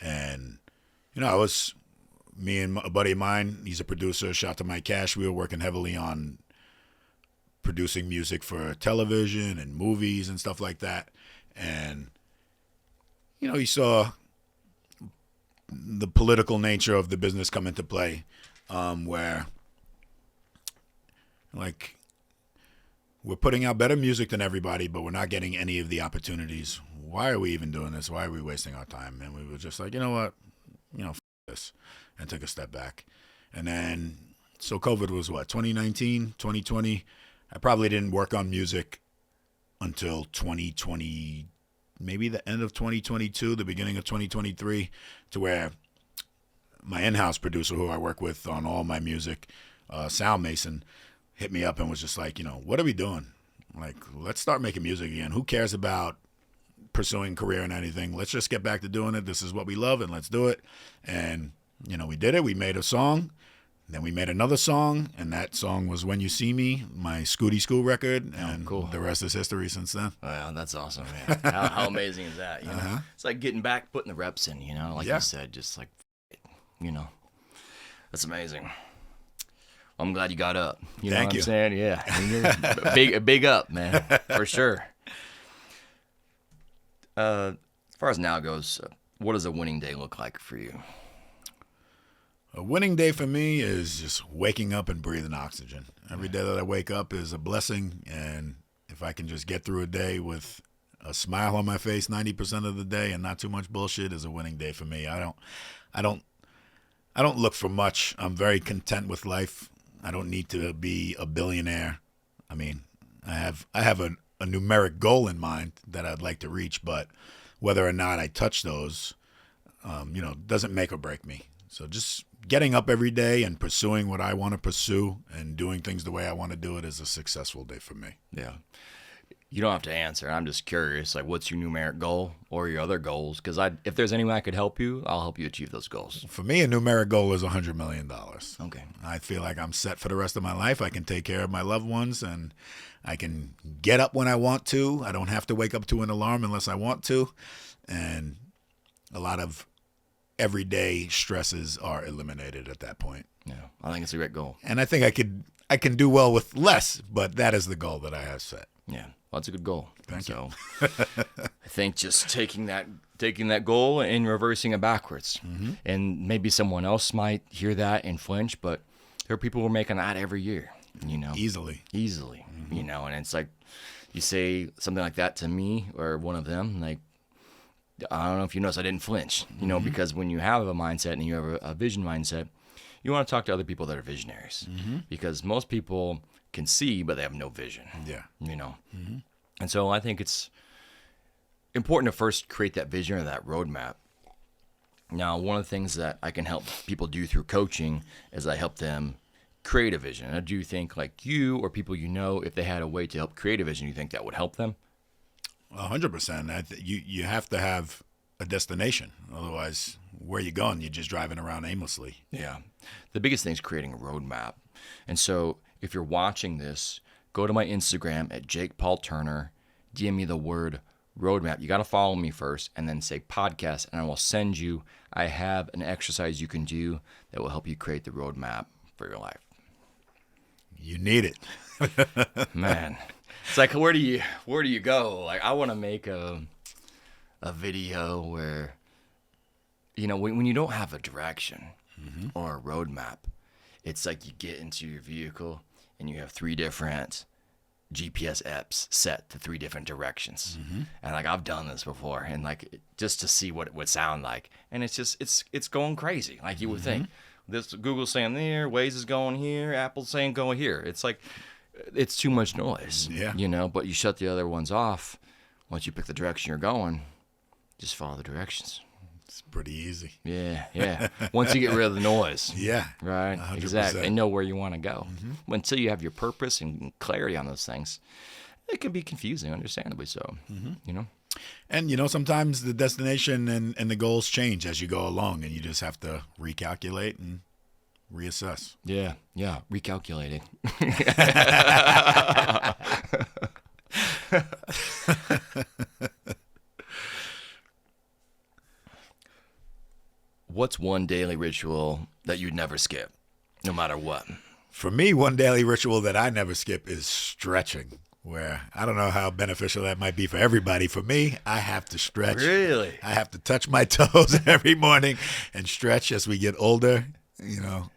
And, me and a buddy of mine, he's a producer, shout out to Mike Cash. We were working heavily on producing music for television and movies and stuff like that. And, he saw the political nature of the business come into play, where like, we're putting out better music than everybody, but we're not getting any of the opportunities. Why are we even doing this? Why are we wasting our time? And we were just like, you know what? F this. And took a step back. And then, so COVID was what, 2019, 2020? I probably didn't work on music until 2020, maybe the end of 2022, the beginning of 2023, to where my in-house producer, who I work with on all my music, Sal Mason, hit me up and was just like, what are we doing? Like, let's start making music again. Who cares about pursuing career and anything? Let's just get back to doing it. This is what we love, and let's do it. And, we did it. We made a song. Then we made another song, and that song was When You See Me, my Scooty School record, and cool. The rest is history since then. Wow, that's awesome, man. How amazing is that? It's like getting back, putting the reps in, like you said, just like, that's amazing. I'm glad you got up. You know Thank what you. I'm saying? Yeah. I mean, you're big up, man, for sure. As far as now goes, what does a winning day look like for you? A winning day for me is just waking up and breathing oxygen. Every day that I wake up is a blessing, and if I can just get through a day with a smile on my face 90% of the day and not too much bullshit, is a winning day for me. I don't look for much. I'm very content with life. I don't need to be a billionaire. I mean, I have a numeric goal in mind that I'd like to reach, but whether or not I touch those, doesn't make or break me. So just getting up every day and pursuing what I want to pursue and doing things the way I want to do it is a successful day for me. Yeah. You don't have to answer. I'm just curious, like, what's your numeric goal or your other goals? Because if there's any way I could help you, I'll help you achieve those goals. For me, a numeric goal is $100 million. Okay. I feel like I'm set for the rest of my life. I can take care of my loved ones, and I can get up when I want to. I don't have to wake up to an alarm unless I want to. And a lot of everyday stresses are eliminated at that point. Yeah, I think it's a great goal. And I think I can do well with less, but that is the goal that I have set. Yeah. Well, that's a good goal. Thank you. I think just taking that goal and reversing it backwards. And maybe someone else might hear that and flinch, but there are people who are making that every year, Easily. And it's like you say something like that to me or one of them, like, I don't know if you noticed, I didn't flinch, because when you have a mindset and you have a vision mindset, you want to talk to other people that are visionaries, because most people can see, but they have no vision. Yeah. And so I think it's important to first create that vision or that roadmap. Now, one of the things that I can help people do through coaching is I help them create a vision. I do think, like you or people if they had a way to help create a vision, you think that would help them? 100%. You have to have a destination. Otherwise, where you going? You're just driving around aimlessly. Yeah. The biggest thing is creating a roadmap. And so if you're watching this, go to my Instagram at Jake Paul Turner, DM me the word roadmap. You got to follow me first and then say podcast, and I will send you. I have an exercise you can do that will help you create the roadmap for your life. You need it. Man. It's like, where do you go? Like, I want to make a video where, when you don't have a direction or a roadmap, it's like you get into your vehicle and you have 3 different GPS apps set to 3 different directions. And like, I've done this before, and like, just to see what it would sound like. And it's just, it's going crazy. Like you would think this Google's saying there, Waze is going here, Apple's saying go here. It's like, it's too much noise, but you shut the other ones off. Once you pick the direction you're going, just follow the directions. It's pretty easy. Yeah. Once you get rid of the noise. Yeah. Right? 100%. Exactly. And know where you want to go. Until you have your purpose and clarity on those things, it can be confusing, understandably so. And, sometimes the destination and the goals change as you go along, and you just have to recalculate and reassess. Yeah. Recalculating. What's one daily ritual that you'd never skip, no matter what? For me, one daily ritual that I never skip is stretching, where I don't know how beneficial that might be for everybody. For me, I have to stretch. Really? I have to touch my toes every morning and stretch. As we get older,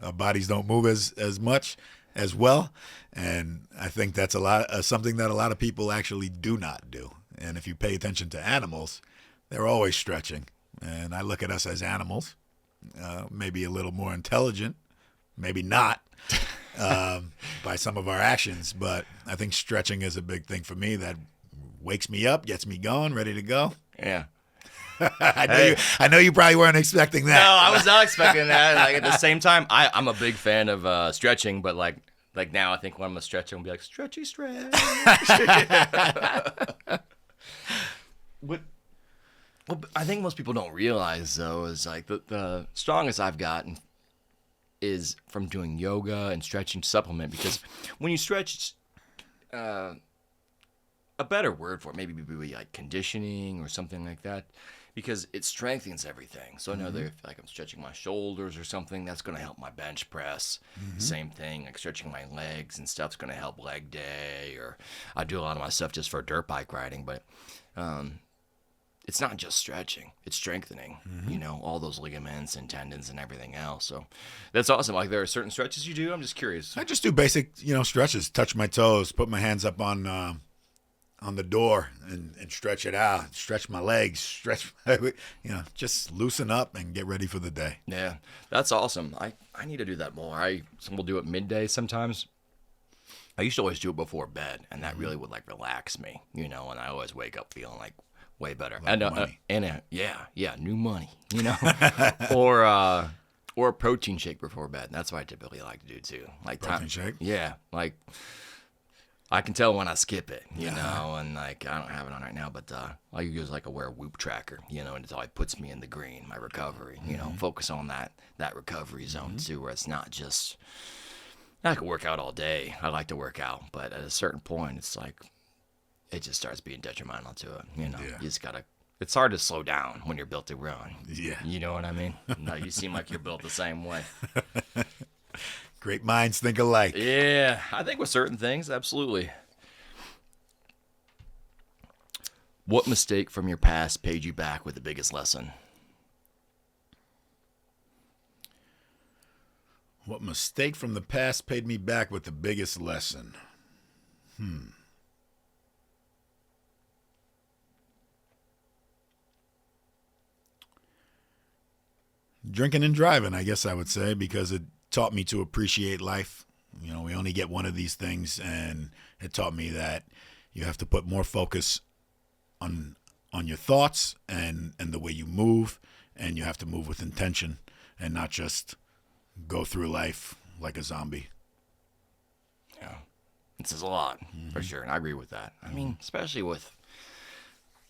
our bodies don't move as much as well. And I think that's something that a lot of people actually do not do. And if you pay attention to animals, they're always stretching. And I look at us as animals, maybe a little more intelligent, maybe not, by some of our actions. But I think stretching is a big thing for me that wakes me up, gets me going, ready to go. Yeah. I know you probably weren't expecting that. No, I was not expecting that. Like, at the same time, I'm a big fan of stretching, but like now I think when I'm stretching, I'll be like, stretchy stretch. What I think most people don't realize, though, is like the strongest I've gotten is from doing yoga and stretching to supplement, because when you stretch, a better word for it maybe be like conditioning or something like that, because it strengthens everything. So I know that if like I'm stretching my shoulders or something, that's going to help my bench press. Same thing, like stretching my legs and stuff's going to help leg day, or I do a lot of my stuff just for dirt bike riding, but it's not just stretching, it's strengthening, all those ligaments and tendons and everything else. So that's awesome. Like, there are certain stretches you do. I'm just curious. I just do basic, stretches, touch my toes, put my hands up on the door and stretch it out, stretch my legs, just loosen up and get ready for the day. Yeah, that's awesome. I need to do that more. We'll do it midday sometimes. I used to always do it before bed, and that really would like relax me, and I always wake up feeling like way better. Like New money, or a protein shake before bed. That's what I typically like to do too. Like protein shake? Yeah, like I can tell when I skip it, and like I don't have it on right now, but I use like wear a Whoop tracker, and it like puts me in the green, my recovery, focus on that recovery zone too, where it's not just, I could work out all day. I like to work out, but at a certain point, it's like, it just starts being detrimental to it. You just gotta, it's hard to slow down when you're built to run. Yeah. You know what I mean? No, you seem like you're built the same way. Great minds think alike. Yeah, I think with certain things, absolutely. What mistake from your past paid you back with the biggest lesson? What mistake from the past paid me back with the biggest lesson? Drinking and driving, I guess I would say, because it taught me to appreciate life. You know, we only get one of these things, and it taught me that you have to put more focus on your thoughts and the way you move, and you have to move with intention and not just go through life like a zombie. Yeah. This is a lot, for sure, and I agree with that. I mean, especially with,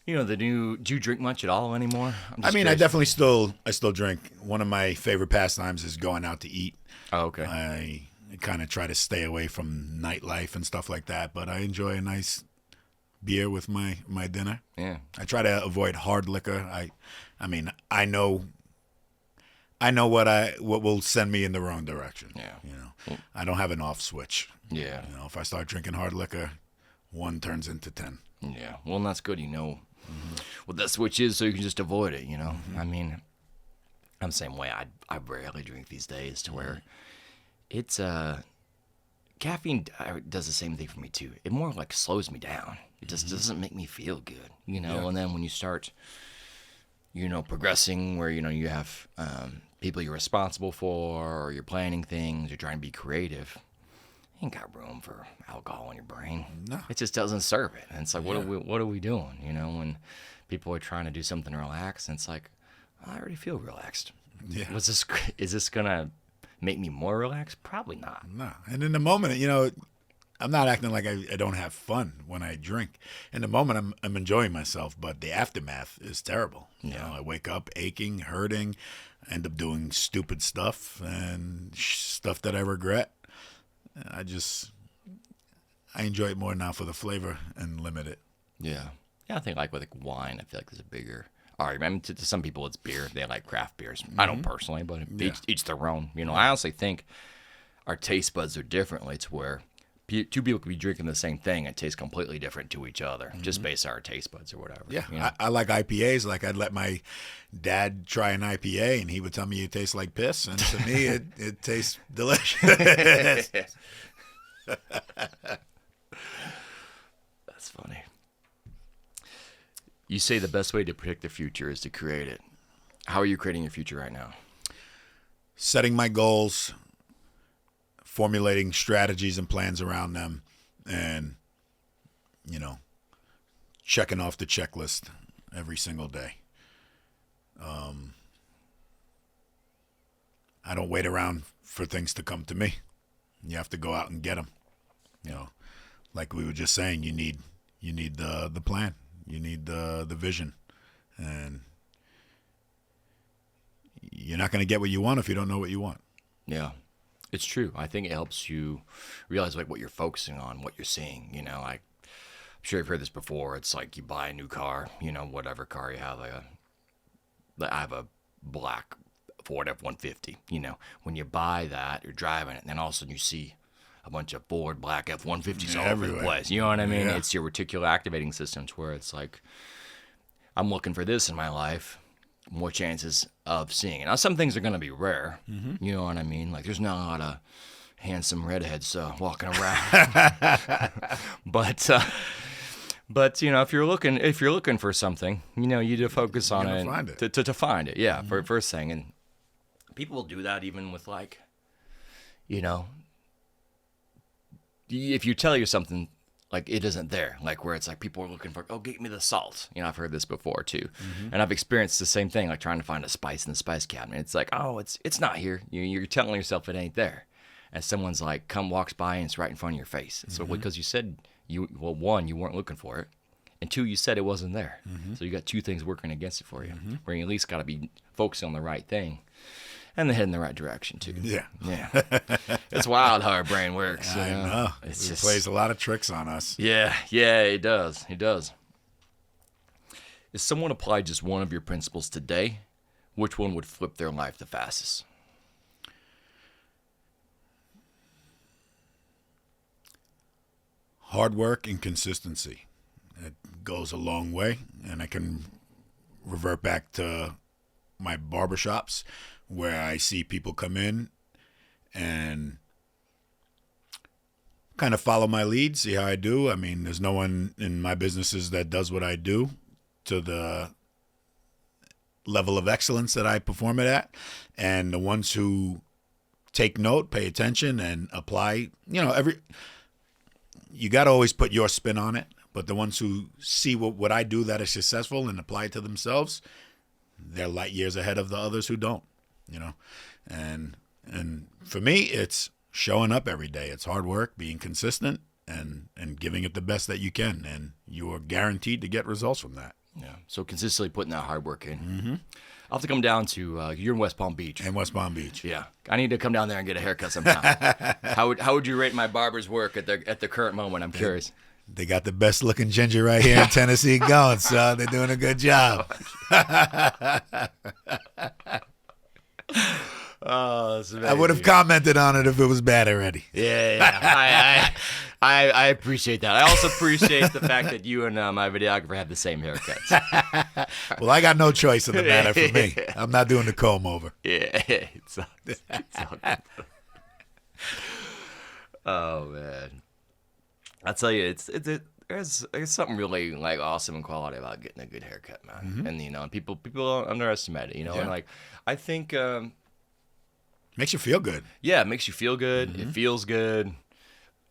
the new... Do you drink much at all anymore? I mean, I definitely still drink. One of my favorite pastimes is going out to eat. Oh, okay. I kind of try to stay away from nightlife and stuff like that, but I enjoy a nice beer with my dinner. Yeah. I try to avoid hard liquor. I mean, I know what will send me in the wrong direction. Yeah. I don't have an off switch. Yeah. If I start drinking hard liquor, 1 turns into 10. Yeah. Well, and that's good, what that switch is, so you can just avoid it, I mean, I'm the same way. I rarely drink these days to where it's caffeine does the same thing for me too. It more like slows me down. It just doesn't make me feel good, Yeah. And then when you start, progressing where, you have people you're responsible for, or you're planning things, you're trying to be creative, you ain't got room for alcohol in your brain. No. It just doesn't serve it. And it's like, what are we doing? When people are trying to do something relaxed, and it's like, I already feel relaxed. Yeah. Is this gonna make me more relaxed? Probably not. No. And in the moment, I'm not acting like I don't have fun when I drink. In the moment, I'm enjoying myself, but the aftermath is terrible. Yeah. I wake up aching, hurting, end up doing stupid stuff and stuff that I regret. I enjoy it more now for the flavor and limit it. Yeah. Yeah, I think like with wine, I feel like there's a bigger argument. I mean, to some people it's beer. They like craft beers. I don't personally, but each their own. I honestly think our taste buds are different. It's where two people could be drinking the same thing and taste completely different to each other, just based on our taste buds or whatever. Yeah, I like IPAs. Like I'd let my dad try an IPA, and he would tell me it tastes like piss, and to me, it tastes delicious. That's funny. You say the best way to predict the future is to create it. How are you creating your future right now? Setting my goals, formulating strategies and plans around them, and checking off the checklist every single day. I don't wait around for things to come to me. You have to go out and get them. Like we were just saying, you need the plan, you need the vision, and you're not going to get what you want if you don't know what you want. Yeah. It's true. I think it helps you realize like what you're focusing on, what you're seeing. I'm sure you've heard this before. It's like you buy a new car, whatever car you have. I have a black Ford F-150. When you buy that, you're driving it, and then all of a sudden you see a bunch of Ford black F-150s all over the place. You know what I mean? Yeah. It's your reticular activating systems where it's like, I'm looking for this in my life. More chances of seeing it. Now, some things are going to be rare. You know what I mean? Like, there's not a lot of handsome redheads walking around. But if you're looking for something, you need to focus on it, find it. To find it. Yeah, for first thing. And people will do that even with if you tell you something. Like, it isn't there. Like, where it's like people are looking for, get me the salt. I've heard this before, too. And I've experienced the same thing, like trying to find a spice in the spice cabinet. It's like, it's not here. You're telling yourself it ain't there. And someone's like, walks by, and it's right in front of your face. So, because you said, one, you weren't looking for it. And two, you said it wasn't there. So you got two things working against it for you. Where you at least got to be focusing on the right thing. And then head in the right direction, too. Yeah. It's wild how our brain works. I know. It plays a lot of tricks on us. Yeah, it does. It does. If someone applied just one of your principles today, which one would flip their life the fastest? Hard work and consistency. goes a long way, and I can revert back to my barbershops where I see people come in and kind of follow my lead, see how I do. I mean, there's no one in my businesses that does what I do to the level of excellence that I perform it at. And the ones who take note, pay attention, and apply, you got to always put your spin on it. But the ones who see what I do that is successful and apply it to themselves, they're light years ahead of the others who don't, And for me, it's showing up every day. It's hard work, being consistent, and giving it the best that you can. And you are guaranteed to get results from that. Yeah. So consistently putting that hard work in. Mm-hmm. I'll have to come down to, you're in West Palm Beach. In West Palm Beach. Yeah. I need to come down there and get a haircut sometime. How would you rate my barber's work at the current moment? I'm curious. They got the best looking ginger right here in Tennessee going, so they're doing a good job. Oh, that's amazing. I would have commented on it if it was bad already. Yeah. I appreciate that. I also appreciate the fact that you and my videographer have the same haircuts. Well, I got no choice in the matter for me. I'm not doing the comb over. Yeah, it's all good. Oh man, I'll tell you, there's something really like awesome and quality about getting a good haircut, man. Mm-hmm. And people don't underestimate it, Yeah. And like I think makes you feel good. Yeah, it makes you feel good. Mm-hmm. It feels good.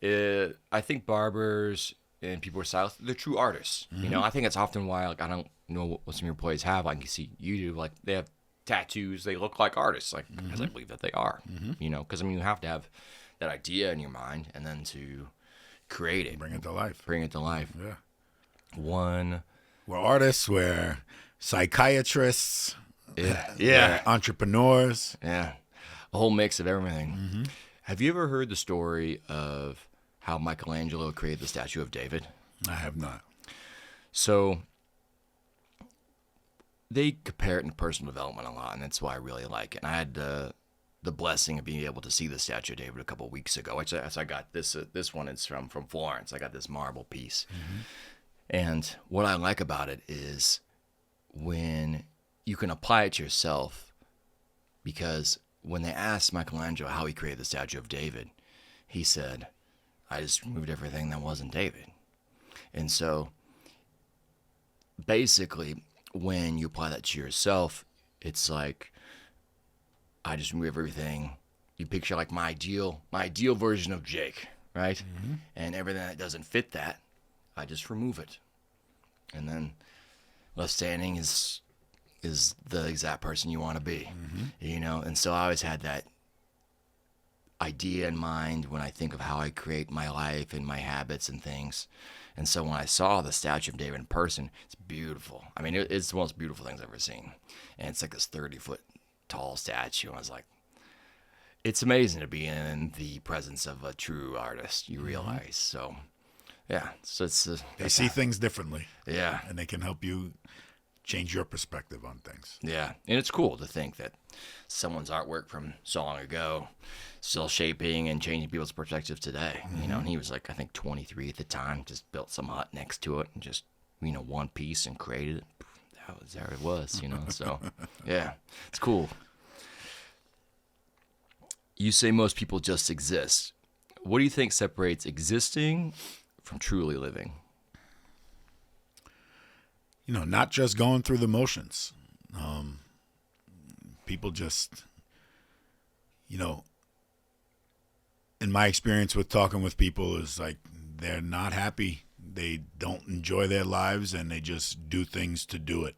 I think barbers and people with stylists, they're true artists. Mm-hmm. I think it's often why I don't know what some of your employees have. Like you see, you do like they have tattoos. They look like artists, like because I believe that they are. Mm-hmm. Because you have to have that idea in your mind and then to create it, Bring it to life. Yeah. We're artists. We're psychiatrists. Yeah. We're entrepreneurs. Yeah. A whole mix of everything. Mm-hmm. Have you ever heard the story of how Michelangelo created the statue of David? I have not. So they compare it in personal development a lot, and that's why I really like it. And I had the blessing of being able to see the statue of David a couple of weeks ago. Actually, I got this. This one is from Florence. I got this marble piece. Mm-hmm. And what I like about it is when you can apply it to yourself, because when they asked Michelangelo how he created the statue of David, he said, I just removed everything that wasn't David. And so basically, when you apply that to yourself, it's like, I just remove everything. You picture like my ideal version of Jake, right? Mm-hmm. And everything that doesn't fit that, I just remove it. And then left standing is the exact person you want to be, And so I always had that idea in mind when I think of how I create my life and my habits and things. And so when I saw the statue of David in person, it's beautiful. I mean, it's the most beautiful things I've ever seen. And it's like this 30-foot tall statue. And I was like, it's amazing to be in the presence of a true artist, you realize. So, yeah. So they see things differently. Yeah. And they can help you change your perspective on things. Yeah, and it's cool to think that someone's artwork from so long ago still shaping and changing people's perspectives today. And he was like, I think 23 at the time, just built some hut next to it and just, one piece and created it. There it was, So, yeah, it's cool. You say most people just exist. What do you think separates existing from truly living? Not just going through the motions. People just, in my experience with talking with people is like they're not happy. They don't enjoy their lives and they just do things to do it.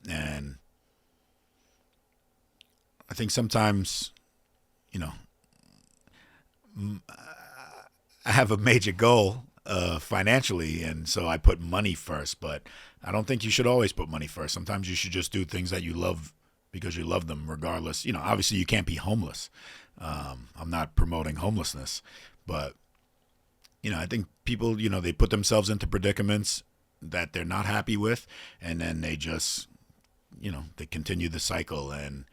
And I think sometimes, I have a major goal financially, and so I put money first, but I don't think you should always put money first. Sometimes you should just do things that you love because you love them regardless. Obviously you can't be homeless. I'm not promoting homelessness, but, I think people, they put themselves into predicaments that they're not happy with, and then they just, they continue the cycle, and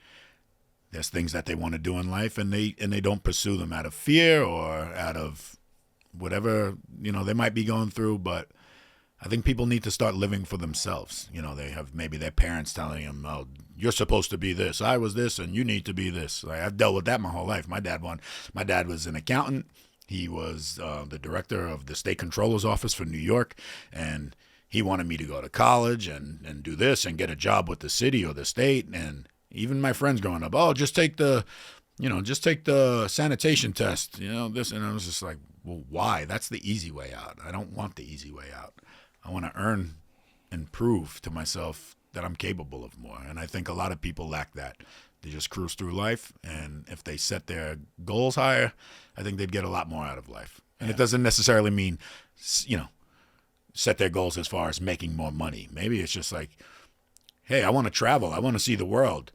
there's things that they want to do in life, and they don't pursue them out of fear or out of whatever, they might be going through. But I think people need to start living for themselves. You know, they have maybe their parents telling them, "Oh, you're supposed to be this. I was this, and you need to be this." Like, I've dealt with that my whole life. My dad was an accountant. He was the director of the state controller's office for New York, and he wanted me to go to college and do this and get a job with the city or the state. And even my friends growing up, "Oh, just take the sanitation test, this." And I was just like, well, why? That's the easy way out. I don't want the easy way out. I want to earn and prove to myself that I'm capable of more. And I think a lot of people lack that. They just cruise through life, and if they set their goals higher, I think they'd get a lot more out of life. And It doesn't necessarily mean, set their goals as far as making more money. Maybe it's just like, hey, I want to travel. I want to see the world,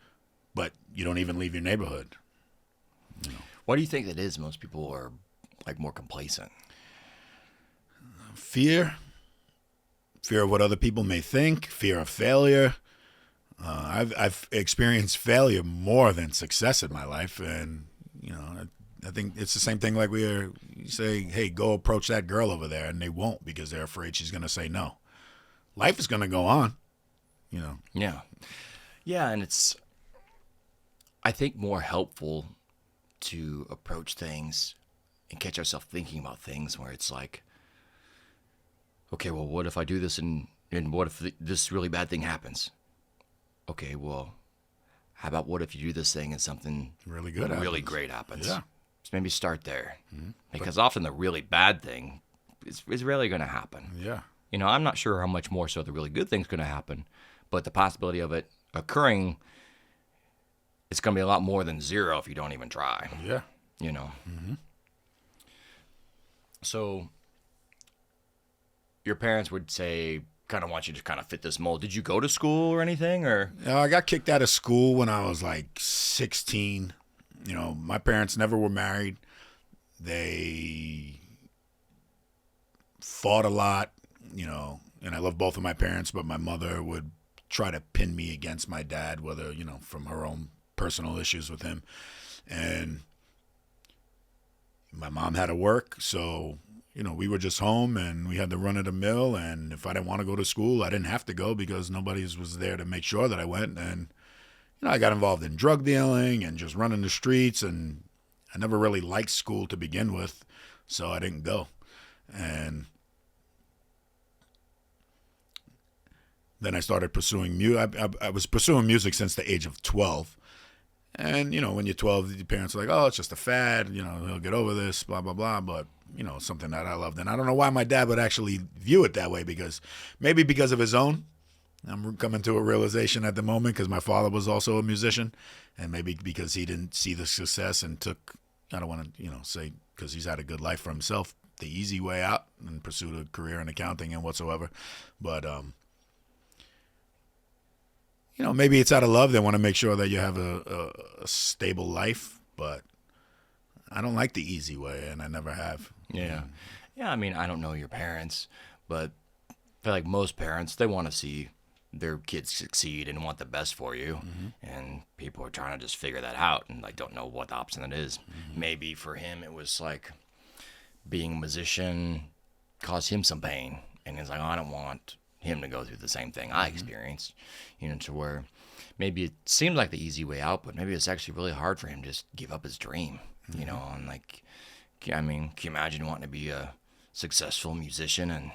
but you don't even leave your neighborhood. Why do you think that is? Most people are like more complacent. Fear of what other people may think, fear of failure. I've experienced failure more than success in my life, and I think it's the same thing. Like you say, hey, go approach that girl over there, and they won't because they're afraid she's going to say no. Life is going to go on, Yeah, and it's, I think, more helpful to approach things and catch ourselves thinking about things where it's like, okay, well, what if I do this and what if this really bad thing happens? Okay, well, how about what if you do this thing and something really good, really great happens? Yeah. So maybe start there. Mm-hmm. Because often the really bad thing is rarely going to happen. Yeah. I'm not sure how much more so the really good thing's going to happen, but the possibility of it occurring, it's going to be a lot more than zero if you don't even try. Yeah. Mm-hmm. So your parents would say, kind of want you to kind of fit this mold. Did you go to school or anything, or? I got kicked out of school when I was like 16. My parents never were married. They fought a lot, and I love both of my parents, but my mother would try to pin me against my dad, whether, from her own personal issues with him. And my mom had to work, so we were just home and we had to run of the mill. And if I didn't want to go to school, I didn't have to go because nobody was there to make sure that I went. And, I got involved in drug dealing and just running the streets. And I never really liked school to begin with, so I didn't go. And then I started pursuing music. I was pursuing music since the age of 12. And, when you're 12, your parents are like, oh, it's just a fad, he'll get over this, blah, blah, blah. But, something that I loved. And I don't know why my dad would actually view it that way, maybe because of his own. I'm coming to a realization at the moment because my father was also a musician, and maybe because he didn't see the success and took, I don't want to, say because he's had a good life for himself, the easy way out and pursued a career in accounting and whatsoever. But, maybe it's out of love. They want to make sure that you have a stable life, but I don't like the easy way, and I never have. Yeah. Yeah, I mean, I don't know your parents, but I feel like most parents, they want to see their kids succeed and want the best for you. Mm-hmm. And people are trying to just figure that out and like don't know what the option it is. Mm-hmm. Maybe for him it was like being a musician caused him some pain, and he's like, oh, I don't want him to go through the same thing I experienced, to where maybe it seems like the easy way out, but maybe it's actually really hard for him to just give up his dream, and like, I mean, can you imagine wanting to be a successful musician and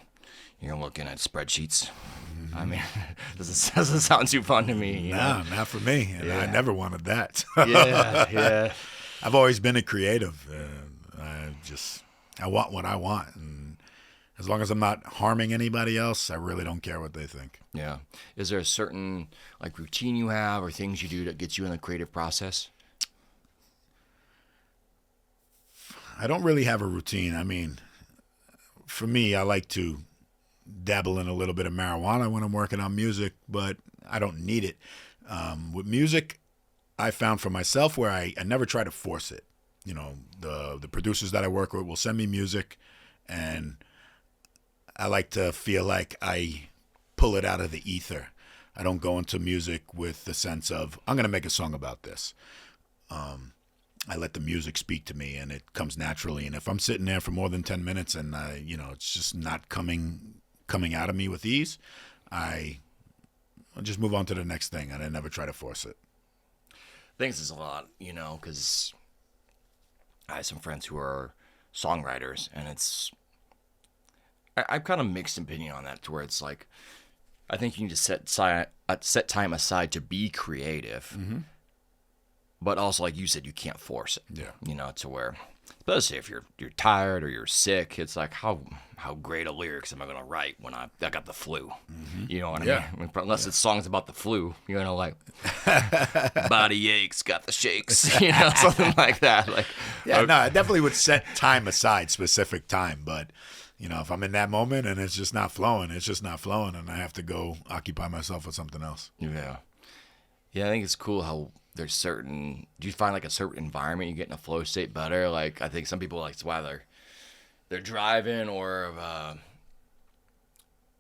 you're looking at spreadsheets? Mm-hmm. I mean, doesn't sound too fun to me. No, not for me. And I never wanted that. Yeah. I've always been a creative. I want what I want. And as long as I'm not harming anybody else, I really don't care what they think. Yeah. Is there a certain like routine you have or things you do that gets you in the creative process? I don't really have a routine. I mean, for me, I like to dabble in a little bit of marijuana when I'm working on music, but I don't need it. With music, I found for myself where I never try to force it. The producers that I work with will send me music, and I like to feel like I pull it out of the ether. I don't go into music with the sense of, I'm going to make a song about this. I let the music speak to me, and it comes naturally. And if I'm sitting there for more than 10 minutes and, it's just not coming coming out of me with ease, I'll just move on to the next thing, and I never try to force it. Thanks is a lot, because I have some friends who are songwriters, and I've kind of mixed opinion on that, to where it's like, I think you need to set time aside to be creative, but also, like you said, you can't force it. Yeah. To where, especially if you're tired or you're sick, it's like, how great of lyrics am I gonna write when I got the flu? You know what I mean? Unless it's songs about the flu, like body aches, got the shakes, something like that. Like, no, I definitely would set time aside, specific time, but. If I'm in that moment and it's just not flowing, it's just not flowing, and I have to go occupy myself with something else. Yeah. Yeah, I think it's cool how there's certain... Do you find, like, a certain environment you get in a flow state better? Like, I think some people, like, it's why they're driving or,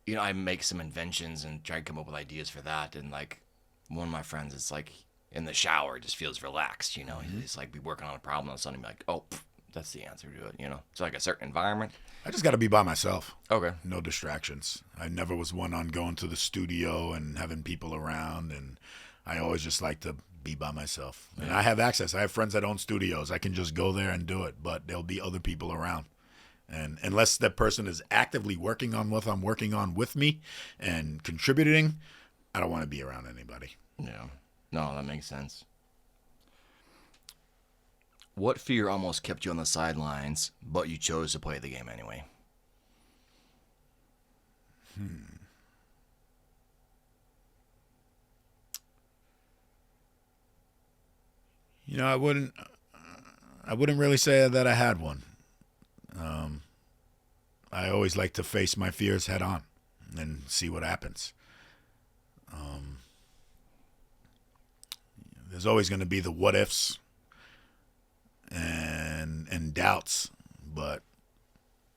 I make some inventions and try to come up with ideas for that. And, like, one of my friends, it's like, in the shower, just feels relaxed, He's, like, be working on a problem, and suddenly be like, oh, that's the answer to it, It's like a certain environment. I just got to be by myself. Okay. No distractions. I never was one on going to the studio and having people around, and I always just like to be by myself. And I have access. I have friends that own studios. I can just go there and do it, but there'll be other people around. And unless that person is actively working on what I'm working on with me and contributing, I don't want to be around anybody. Yeah. No, that makes sense. What fear almost kept you on the sidelines, but you chose to play the game anyway? I wouldn't really say that I had one. I always like to face my fears head on and see what happens. There's always going to be the what ifs and doubts, but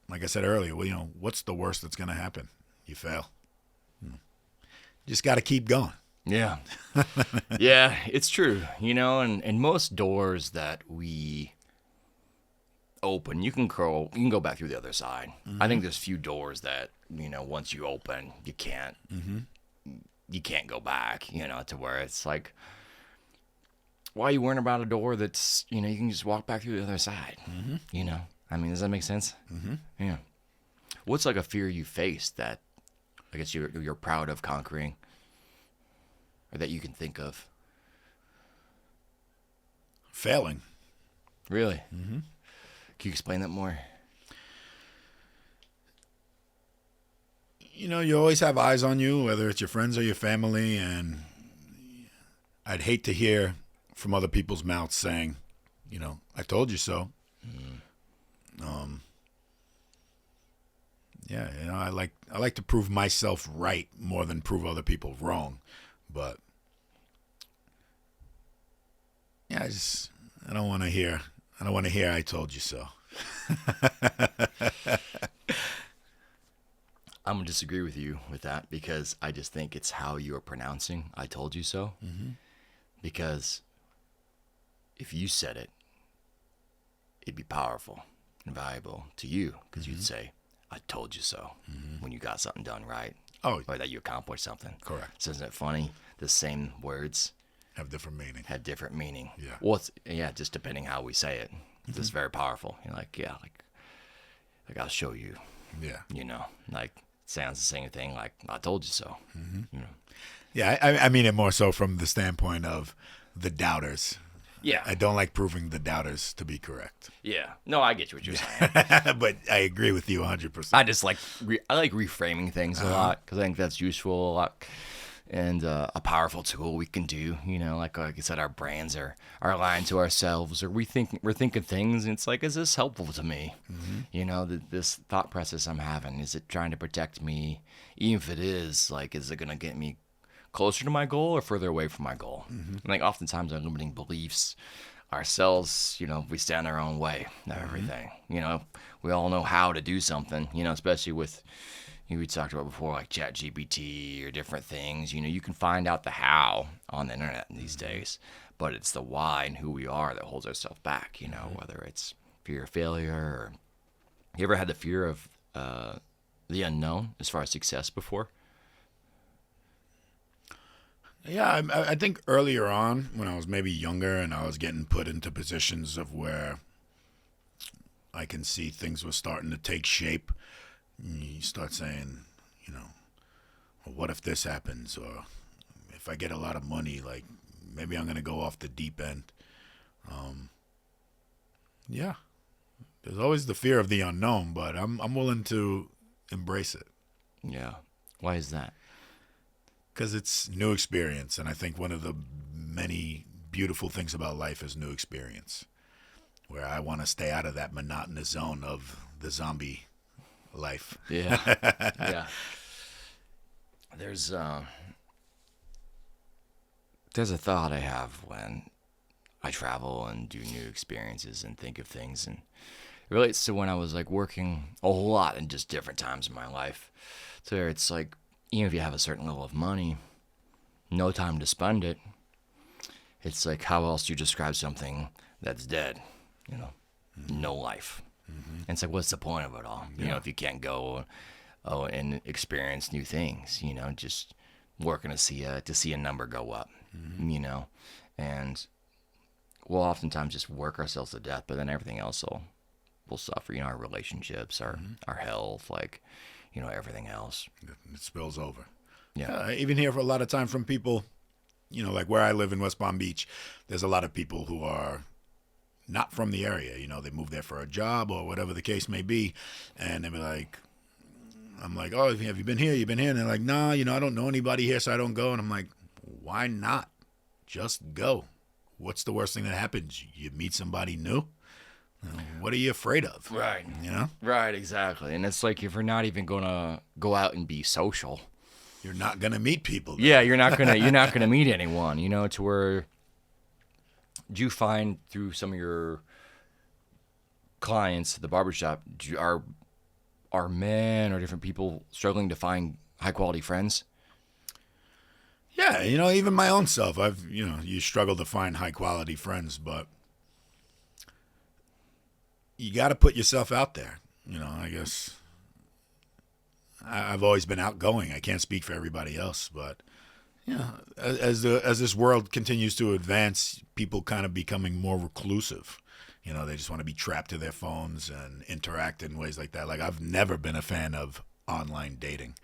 like I said earlier, what's the worst that's going to happen? You fail. You just got to keep going. Yeah. Yeah, it's true. And most doors that we open, you can go back through the other side. I think there's few doors that, once you open, you can't go back, to where it's like, why are you worrying about a door that's, you can just walk back through the other side? I mean, does that make sense? Yeah. What's like a fear you faced that I guess you're proud of conquering, or that you can think of? Failing. Really? Can you explain that more? You always have eyes on you, whether it's your friends or your family, and I'd hate to hear from other people's mouths saying, I told you so. Yeah, I like to prove myself right more than prove other people wrong, but yeah, I don't want to hear I told you so. I'm gonna disagree with you with that, because I just think it's how you are pronouncing "I told you so." Because if you said it, it'd be powerful and valuable to you, because you'd say, "I told you so," when you got something done right, or that you accomplished something. Correct. So isn't it funny? The same words have different meaning. Yeah. Well, just depending how we say it. It's very powerful. You're like, I'll show you. Yeah. Like, sounds the same thing. Like, I told you so. Yeah, I mean it more so from the standpoint of the doubters. Yeah. I don't like proving the doubters to be correct. Yeah. No, I get you what you're saying. But I agree with you 100%. I just like reframing things a lot, because I think that's useful a lot, and a powerful tool we can do. Like I said, our brains are aligned to ourselves, or we're thinking things, and it's like, is this helpful to me? This thought process I'm having, is it trying to protect me? Even if it is, like, is it going to get me closer to my goal or further away from my goal? Like, oftentimes our limiting beliefs ourselves, we stand our own way of everything. We all know how to do something, especially with, we talked about before, like ChatGPT or different things. You can find out the how on the internet these days, but it's the why and who we are that holds ourselves back, whether it's fear of failure, or you ever had the fear of the unknown as far as success before? Yeah, I think earlier on, when I was maybe younger and I was getting put into positions of where I can see things were starting to take shape, you start saying, well, what if this happens? Or if I get a lot of money, like maybe I'm going to go off the deep end. Yeah, there's always the fear of the unknown, but I'm willing to embrace it. Yeah. Why is that? Because it's new experience, and I think one of the many beautiful things about life is new experience, where I want to stay out of that monotonous zone of the zombie life. Yeah. Yeah. There's a thought I have when I travel and do new experiences and think of things, and it relates to when I was like working a whole lot in just different times in my life. So it's like, even if you have a certain level of money, no time to spend it, it's like, how else do you describe something that's dead? No life. Mm-hmm. And it's like, what's the point of it all? If you can't go and experience new things, just working to see a number go up, and we'll oftentimes just work ourselves to death, but then everything else will suffer, our relationships, our health, everything else. It spills over. Yeah. I even hear for a lot of time from people, like where I live in West Palm Beach, there's a lot of people who are not from the area. They moved there for a job or whatever the case may be. And they'll be like, I'm like, oh, have you been here? You've been here? And they're like, nah, I don't know anybody here, so I don't go. And I'm like, why not? Just go. What's the worst thing that happens? You meet somebody new? What are you afraid of? Right. Right, exactly. And it's like, if you're not even going to go out and be social, you're not going to meet people. Then. Yeah, you're not going to meet anyone, to where, do you find through some of your clients at the barbershop, are men or different people struggling to find high quality friends? Yeah, even my own self, you struggle to find high quality friends, but you got to put yourself out there. I guess I've always been outgoing. I can't speak for everybody else, but as this world continues to advance, people kind of becoming more reclusive. They just want to be trapped to their phones and interact in ways like that. Like, I've never been a fan of online dating.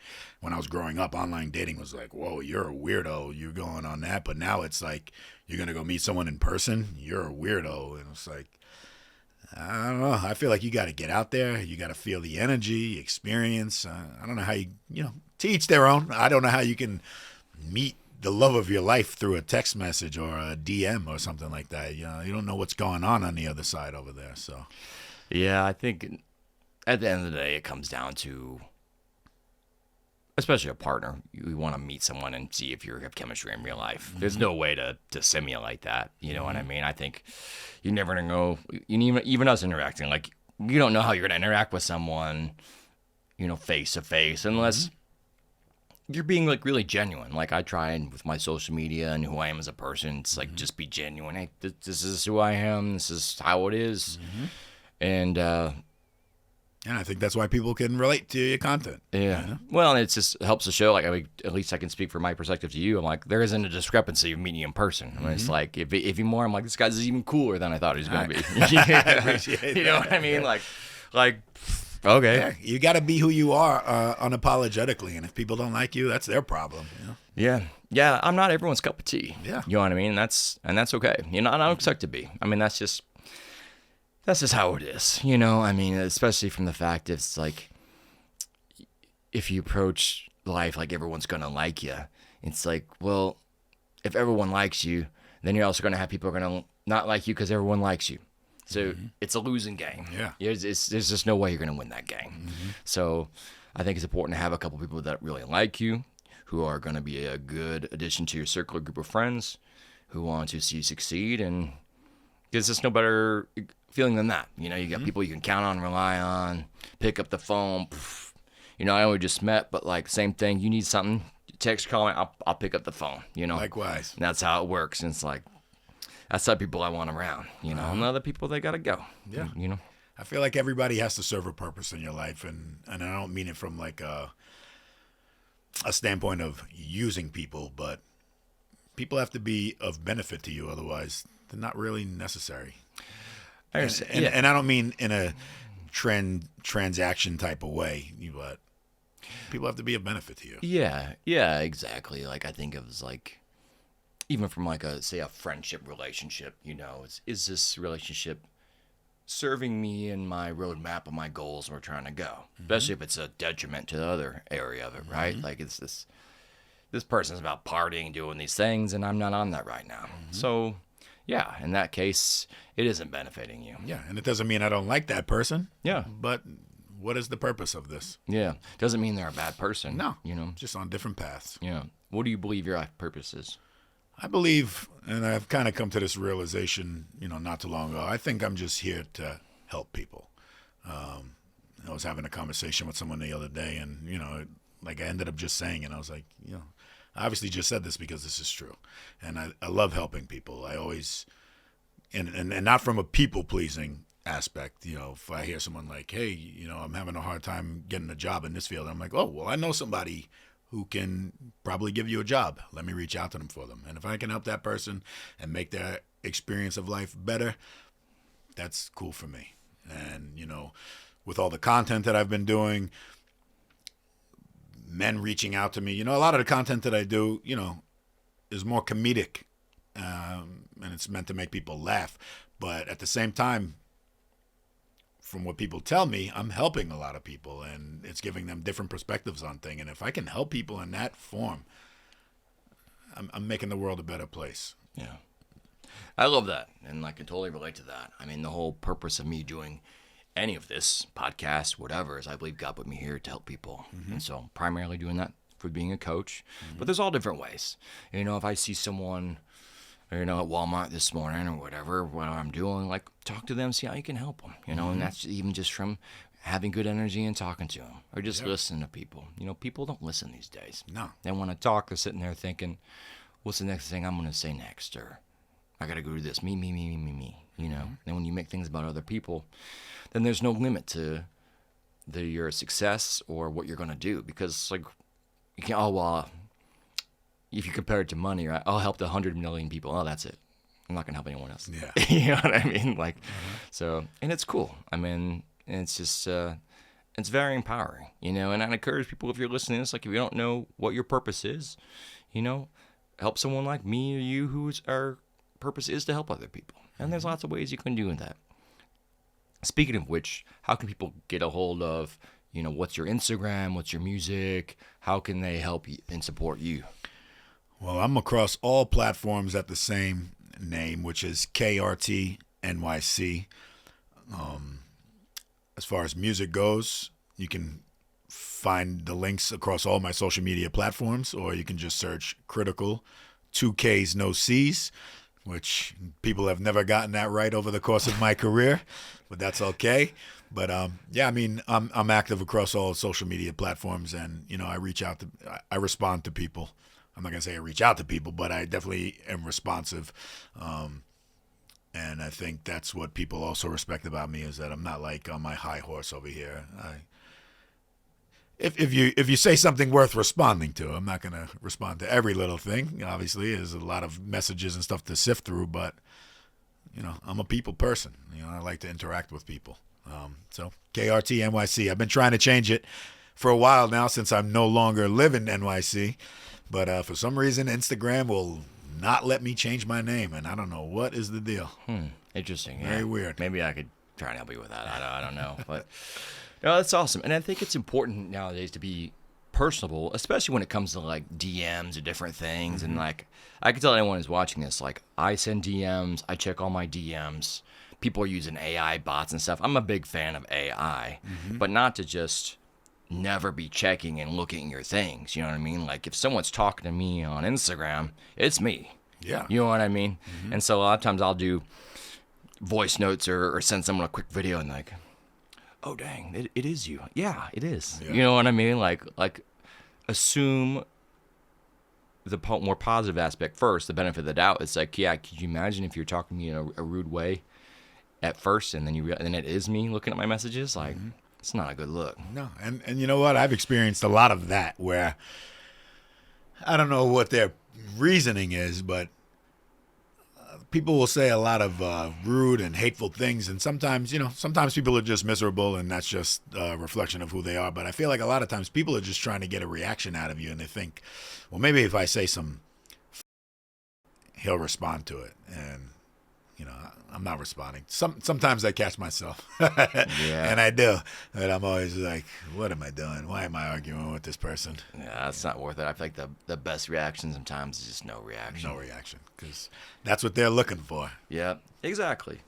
When I was growing up, online dating was like, whoa, you're a weirdo, you're going on that. But now it's like, you're going to go meet someone in person, you're a weirdo. And it's like, I don't know. I feel like you got to get out there. You got to feel the energy, experience. I don't know how to each their own. I don't know how you can meet the love of your life through a text message or a DM or something like that. You don't know what's going on the other side over there. So, yeah, I think at the end of the day, it comes down to, especially a partner, you want to meet someone and see if you have chemistry in real life. Mm-hmm. There's no way to simulate that. You know what I mean? I think you never know. Even us interacting, like, you don't know how you're going to interact with someone, face to face, unless you're being like really genuine. Like, I try and with my social media and who I am as a person, it's like, just be genuine. Hey, this is who I am. This is how it is. And I think that's why people can relate to your content. Yeah. Well, and it just helps to show, like, at least I can speak from my perspective to you. I'm like, there isn't a discrepancy of meeting in person. I mean, it's like, if you more, I'm like, this guy's even cooler than I thought he was going to be. I appreciate you know what I mean? Like, okay. Yeah, you got to be who you are unapologetically. And if people don't like you, that's their problem. Yeah. Yeah. I'm not everyone's cup of tea. Yeah. You know what I mean? And that's okay. And I don't expect to be. I mean, that's just how it is, I mean, especially from the fact it's like, if you approach life like everyone's going to like you, it's like, well, if everyone likes you, then you're also going to have people who are going to not like you because everyone likes you. So it's a losing game. Yeah. There's just no way you're going to win that game. So I think it's important to have a couple people that really like you, who are going to be a good addition to your circle or group of friends, who want to see you succeed, and there's just no better feeling than that. You got people you can count on, rely on, pick up the phone. I only just met, but like, same thing. You need something, text, call me, I'll pick up the phone, Likewise. And that's how it works. And it's like, that's the people I want around, and other people, they got to go. Yeah. I feel like everybody has to serve a purpose in your life, and I don't mean it from like a standpoint of using people, but people have to be of benefit to you. Otherwise, they're not really necessary. I And, understand. and, Yeah. and I don't mean in a transaction type of way, but people have to be of benefit to you. Yeah, exactly. Like I think of as like even from like a say a friendship relationship, is this relationship serving me in my roadmap of my goals we're trying to go? Especially if it's a detriment to the other area of it, right? Like it's this person's about partying, doing these things, and I'm not on that right now. So yeah, in that case, it isn't benefiting you. Yeah, and it doesn't mean I don't like that person. Yeah. But what is the purpose of this? Yeah. Doesn't mean they're a bad person. No, You know? just on different paths. Yeah. What do you believe your life purpose is? I believe, and I've kind of come to this realization, not too long ago. I think I'm just here to help people. I was having a conversation with someone the other day, and like I ended up just saying it. I was like, I obviously just said this because this is true, and I love helping people. I always, and not from a people pleasing aspect. If I hear someone like, hey, I'm having a hard time getting a job in this field, I'm like, oh well, I know somebody who can probably give you a job. Let me reach out to them for them. And if I can help that person and make their experience of life better, that's cool for me. And, with all the content that I've been doing, men reaching out to me, a lot of the content that I do, is more comedic. And it's meant to make people laugh. But at the same time, from what people tell me, I'm helping a lot of people, and it's giving them different perspectives on things. And if I can help people in that form, I'm making the world a better place. Yeah. I love that, and I can totally relate to that. I mean, the whole purpose of me doing any of this podcast, whatever, is I believe God put me here to help people. And so I'm primarily doing that for being a coach. But there's all different ways. If I see someone, at Walmart this morning or whatever, what I'm doing, like talk to them, see how you can help them, and that's even just from having good energy and talking to them or just listening to people. People don't listen these days. No. They want to talk. They're sitting there thinking, what's the next thing I'm going to say next? Or I got to go do this. Me. And when you make things about other people, then there's no limit to your success or what you're going to do, because like you can't, if you compare it to money, right? I'll help 100 million people. Oh, that's it. I'm not going to help anyone else. Yeah. You know what I mean? Like, so, and it's cool. I mean, it's just, it's very empowering, and I encourage people, if you're listening to this, like if you don't know what your purpose is, help someone like me or you whose our purpose is to help other people. And there's lots of ways you can do that. Speaking of which, how can people get a hold of, what's your Instagram, what's your music? How can they help you and support you? Well, I'm across all platforms at the same name, which is KRTNYC. As far as music goes, you can find the links across all my social media platforms, or you can just search Kritikal, 2Ks, no Cs, which people have never gotten that right over the course of my career, but that's okay. But I'm active across all social media platforms, and I respond to people. I'm not gonna say I reach out to people, but I definitely am responsive. And I think that's what people also respect about me, is that I'm not like on my high horse over here. If you say something worth responding to, I'm not gonna respond to every little thing. Obviously, there's a lot of messages and stuff to sift through, but I'm a people person. I like to interact with people. So KRT NYC. I've been trying to change it for a while now, since I'm no longer living in NYC, but for some reason Instagram will not let me change my name, and I don't know what is the deal. Interesting. Very weird. Maybe I could try and help you with that. I don't know, but no, that's awesome. And I think it's important nowadays to be personable, especially when it comes to like DMs or different things. And like, I can tell anyone who's watching this, like I send DMs, I check all my DMs. People are using AI bots and stuff. I'm a big fan of AI, but not to just never be checking and looking at your things. You know what I mean? Like if someone's talking to me on Instagram, it's me. Yeah. You know what I mean? And so a lot of times I'll do voice notes or send someone a quick video and like, oh dang, it is you. Yeah, it is. Yeah. You know what I mean? Like assume the more positive aspect first, the benefit of the doubt. It's like, yeah, could you imagine if you're talking to me in a rude way at first, and then and it is me looking at my messages, like, it's not a good look. No, and you know what? I've experienced a lot of that where I don't know what their reasoning is, but people will say a lot of rude and hateful things, and sometimes people are just miserable, and that's just a reflection of who they are. But I feel like a lot of times people are just trying to get a reaction out of you, and they think, well, maybe if I say some, he'll respond to it, and I'm not responding. Sometimes I catch myself, and I do, and I'm always like, what am I doing? Why am I arguing with this person? Yeah, that's not worth it. I feel like the best reaction sometimes is just no reaction. No reaction, because that's what they're looking for. Yeah, exactly.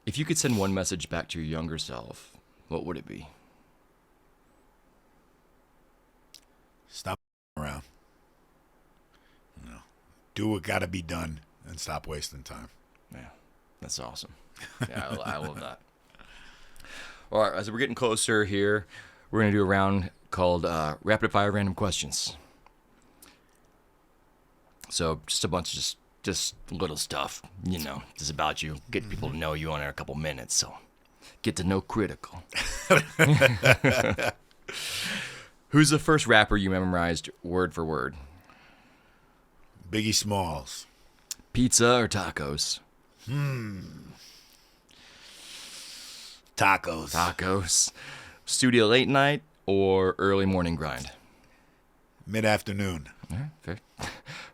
If you could send one message back to your younger self, what would it be? Stop around. Do what got to be done and stop wasting time. Yeah, that's awesome. Yeah, I love that. All right, as we're getting closer here, we're going to do a round called Rapid Fire Random Questions. So just a bunch of just little stuff, just about you. Get people to know you in a couple minutes, so get to know Kritikal. Who's the first rapper you memorized word for word? Biggie Smalls. Pizza or tacos? Tacos. Studio late night or early morning grind? Mid-afternoon. Yeah, fair.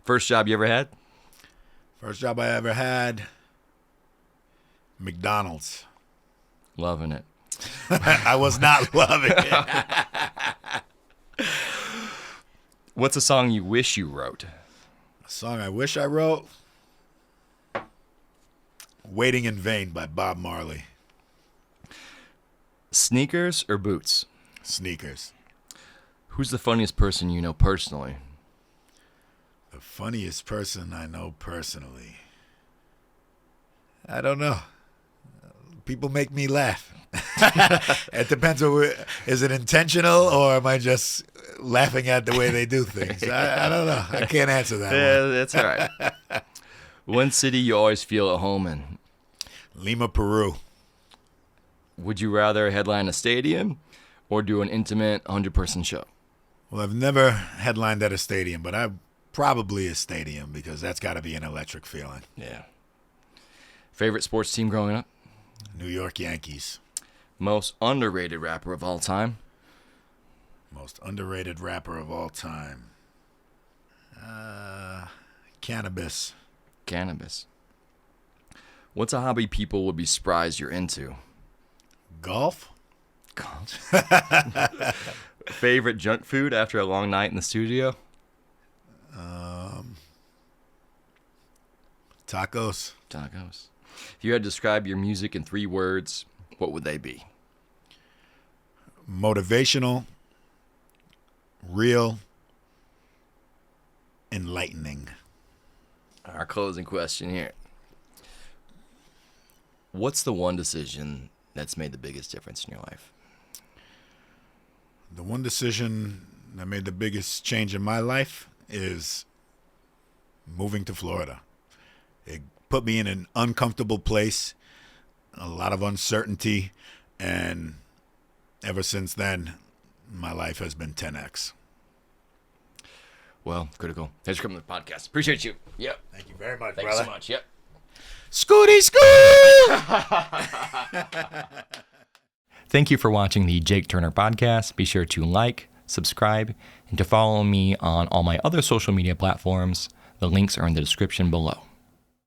First job you ever had? First job I ever had, McDonald's. Loving it. I was not loving it. What's a song you wish you wrote? A song I wish I wrote? Waiting in Vain by Bob Marley. Sneakers or boots? Sneakers. Who's the funniest person you know personally? The funniest person I know personally? I don't know. People make me laugh. It depends on, is it intentional or am I just laughing at the way they do things? I don't know. I can't answer that one. That's all right. One city you always feel at home in? Lima, Peru. Would you rather headline a stadium or do an intimate 100-person show? Well, I've never headlined at a stadium, but probably a stadium because that's got to be an electric feeling. Yeah. Favorite sports team growing up? New York Yankees. Most underrated rapper of all time? Most underrated rapper of all time. Cannabis. What's a hobby people would be surprised you're into? Golf. Favorite junk food after a long night in the studio? Tacos. If you had to describe your music in 3 words, what would they be? Motivational, real, enlightening. Our closing question here. What's the one decision that's made the biggest difference in your life? The one decision that made the biggest change in my life is moving to Florida. It put me in an uncomfortable place, a lot of uncertainty, and ever since then, my life has been 10x. Well, Kritikal. Thanks for coming to the podcast. Appreciate you. Yep. Thank you very much, Thanks brother. so much. Yep. Scooty Scoo! Thank you for watching the Jake Turner podcast. Be sure to like, subscribe, and to follow me on all my other social media platforms. The links are in the description below.